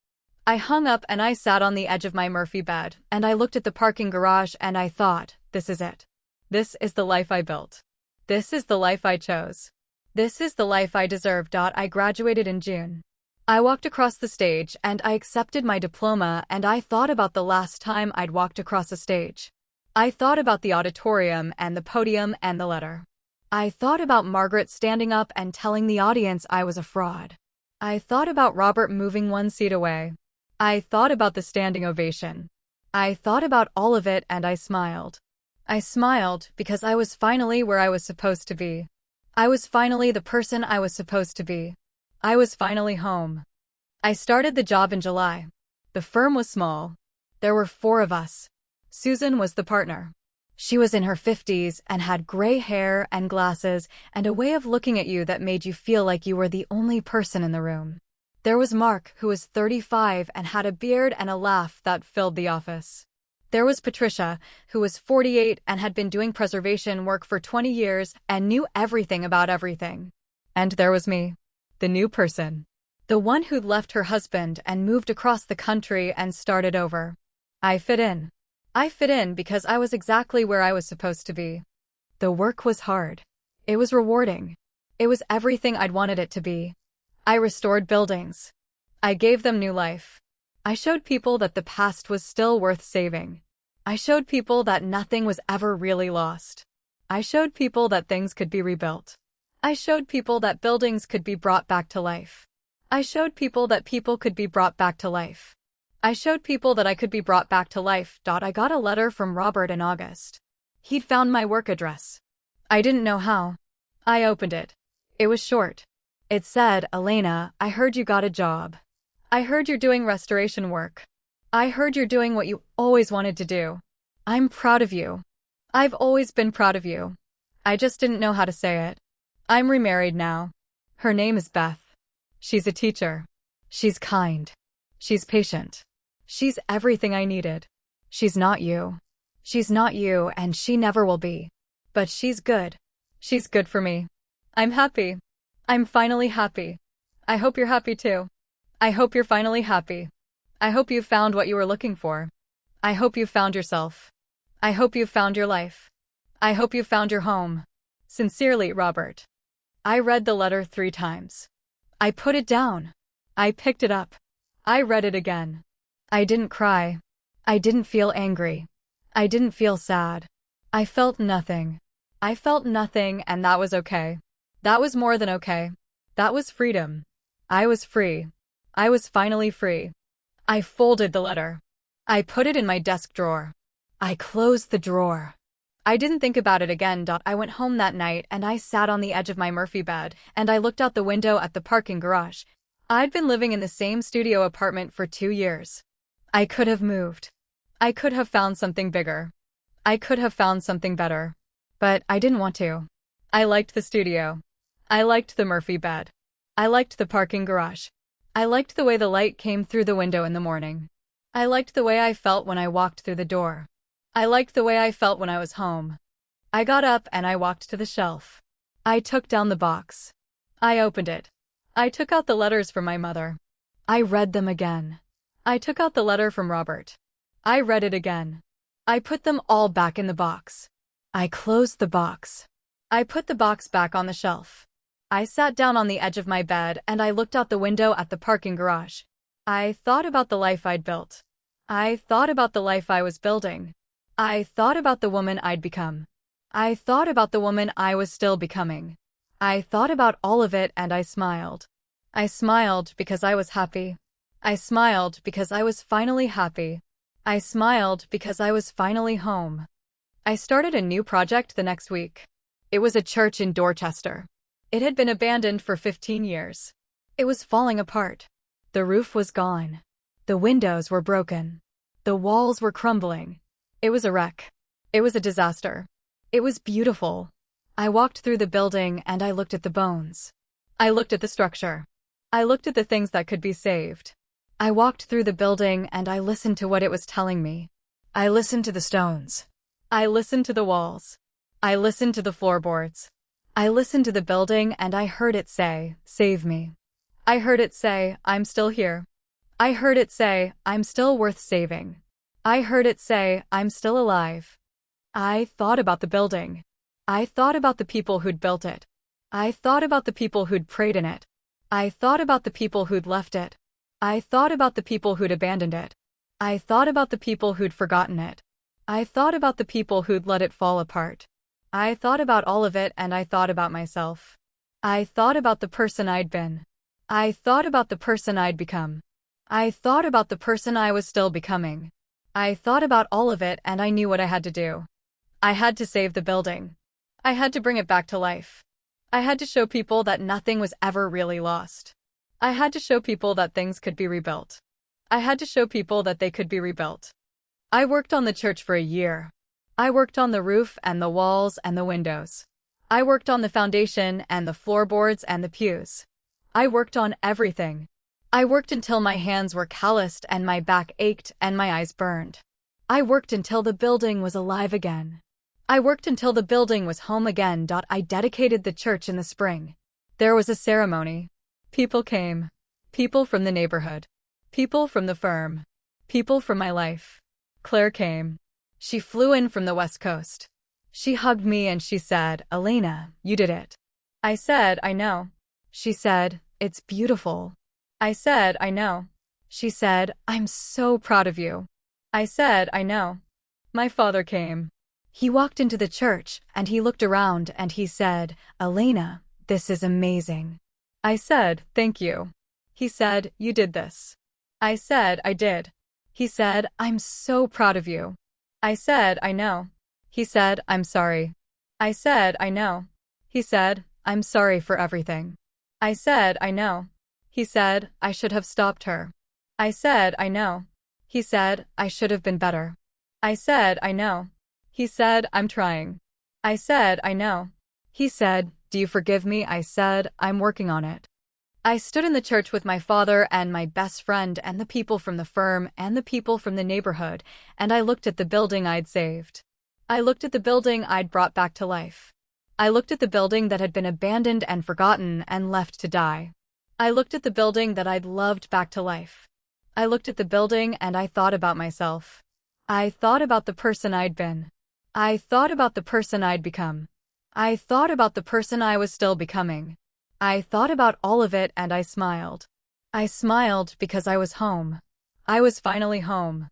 I hung up and I sat on the edge of my Murphy bed, and I looked at the parking garage and I thought, this is it. This is the life I built. This is the life I chose. This is the life I deserve. I graduated in June. I walked across the stage and I accepted my diploma, and I thought about the last time I'd walked across a stage. I thought about the auditorium and the podium and the letter. I thought about Margaret standing up and telling the audience I was a fraud. I thought about Robert moving one seat away. I thought about the standing ovation. I thought about all of it and I smiled. I smiled because I was finally where I was supposed to be. I was finally the person I was supposed to be. I was finally home. I started the job in July. The firm was small. There were 4 of us. Susan was the partner. She was in her 50s and had gray hair and glasses and a way of looking at you that made you feel like you were the only person in the room. There was Mark, who was 35 and had a beard and a laugh that filled the office. There was Patricia, who was 48 and had been doing preservation work for 20 years and knew everything about everything. And there was me, the new person. The one who'd left her husband and moved across the country and started over. I fit in. I fit in because I was exactly where I was supposed to be. The work was hard. It was rewarding. It was everything I'd wanted it to be. I restored buildings. I gave them new life. I showed people that the past was still worth saving. I showed people that nothing was ever really lost. I showed people that things could be rebuilt. I showed people that buildings could be brought back to life. I showed people that people could be brought back to life. I showed people that I could be brought back to life. I got a letter from Robert in August. He'd found my work address. I didn't know how. I opened it. It was short. It said, Elena, I heard you got a job. I heard you're doing restoration work. I heard you're doing what you always wanted to do. I'm proud of you. I've always been proud of you. I just didn't know how to say it. I'm remarried now. Her name is Beth. She's a teacher. She's kind. She's patient. She's everything I needed. She's not you. She's not you, and she never will be. But she's good. She's good for me. I'm happy. I'm finally happy. I hope you're happy too. I hope you're finally happy. I hope you found what you were looking for. I hope you found yourself. I hope you found your life. I hope you found your home. Sincerely, Robert. I read the letter 3 times. I put it down. I picked it up. I read it again. I didn't cry. I didn't feel angry. I didn't feel sad. I felt nothing. I felt nothing, and that was okay. That was more than okay. That was freedom. I was free. I was finally free. I folded the letter. I put it in my desk drawer. I closed the drawer. I didn't think about it again. I went home that night and I sat on the edge of my Murphy bed and I looked out the window at the parking garage. I'd been living in the same studio apartment for 2 years. I could have moved. I could have found something bigger. I could have found something better. But I didn't want to. I liked the studio. I liked the Murphy bed. I liked the parking garage. I liked the way the light came through the window in the morning. I liked the way I felt when I walked through the door. I liked the way I felt when I was home. I got up and I walked to the shelf. I took down the box. I opened it. I took out the letters from my mother. I read them again. I took out the letter from Robert. I read it again. I put them all back in the box. I closed the box. I put the box back on the shelf. I sat down on the edge of my bed and I looked out the window at the parking garage. I thought about the life I'd built. I thought about the life I was building. I thought about the woman I'd become. I thought about the woman I was still becoming. I thought about all of it and I smiled. I smiled because I was happy. I smiled because I was finally happy. I smiled because I was finally home. I started a new project the next week. It was a church in Dorchester. It had been abandoned for 15 years. It was falling apart. The roof was gone. The windows were broken. The walls were crumbling. It was a wreck. It was a disaster. It was beautiful. I walked through the building and I looked at the bones. I looked at the structure. I looked at the things that could be saved. I walked through the building and I listened to what it was telling me. I listened to the stones. I listened to the walls. I listened to the floorboards. I listened to the building and I heard it say, "Save me." I heard it say, I'm still here. I heard it say, I'm still worth saving. I heard it say, I'm still alive. I thought about the building. I thought about the people who'd built it. I thought about the people who'd prayed in it. I thought about the people who'd left it. I thought about the people who'd abandoned it. I thought about the people who'd forgotten it. I thought about the people who'd let it fall apart. I thought about all of it, and I thought about myself. I thought about the person I'd been. I thought about the person I'd become. I thought about the person I was still becoming. I thought about all of it, and I knew what I had to do. I had to save the building. I had to bring it back to life. I had to show people that nothing was ever really lost. I had to show people that things could be rebuilt. I had to show people that they could be rebuilt. I worked on the church for a year. I worked on the roof and the walls and the windows. I worked on the foundation and the floorboards and the pews. I worked on everything. I worked until my hands were calloused and my back ached and my eyes burned. I worked until the building was alive again. I worked until the building was home again. I dedicated the church in the spring. There was a ceremony. People came. People from the neighborhood. People from the firm. People from my life. Claire came. She flew in from the West Coast. She hugged me and she said, "Elena, you did it." I said, "I know." She said, "It's beautiful." I said, "I know." She said, "I'm so proud of you." I said, "I know." My father came. He walked into the church and he looked around and he said, "Elena, this is amazing." I said, "Thank you." He said, "You did this." I said, "I did." He said, "I'm so proud of you." I said, "I know." He said, "I'm sorry." I said, "I know." He said, "I'm sorry for everything." I said, "I know." He said, "I should have stopped her." I said, "I know." He said, "I should have been better." I said, "I know." He said, "I'm trying." I said, "I know." He said, "Do you forgive me?" I said, "I'm working on it." I stood in the church with my father and my best friend and the people from the firm and the people from the neighborhood, and I looked at the building I'd saved. I looked at the building I'd brought back to life. I looked at the building that had been abandoned and forgotten and left to die. I looked at the building that I'd loved back to life. I looked at the building and I thought about myself. I thought about the person I'd been. I thought about the person I'd become. I thought about the person I was still becoming. I thought about all of it and I smiled. I smiled because I was home. I was finally home.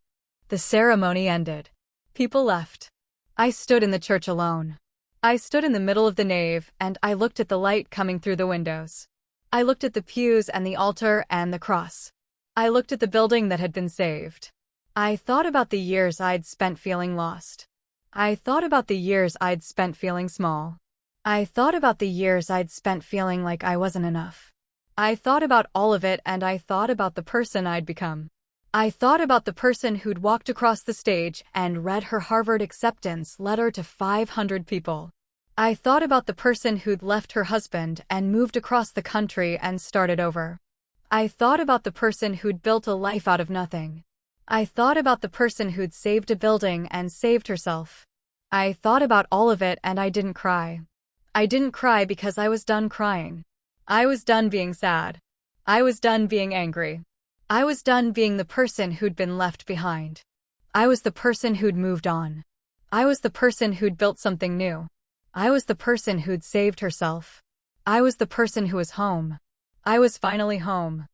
The ceremony ended. People left. I stood in the church alone. I stood in the middle of the nave and I looked at the light coming through the windows. I looked at the pews and the altar and the cross. I looked at the building that had been saved. I thought about the years I'd spent feeling lost. I thought about the years I'd spent feeling small. I thought about the years I'd spent feeling like I wasn't enough. I thought about all of it and I thought about the person I'd become. I thought about the person who'd walked across the stage and read her Harvard acceptance letter to 500 people. I thought about the person who'd left her husband and moved across the country and started over. I thought about the person who'd built a life out of nothing. I thought about the person who'd saved a building and saved herself. I thought about all of it and I didn't cry. I didn't cry because I was done crying. I was done being sad. I was done being angry. I was done being the person who'd been left behind. I was the person who'd moved on. I was the person who'd built something new. I was the person who'd saved herself. I was the person who was home. I was finally home.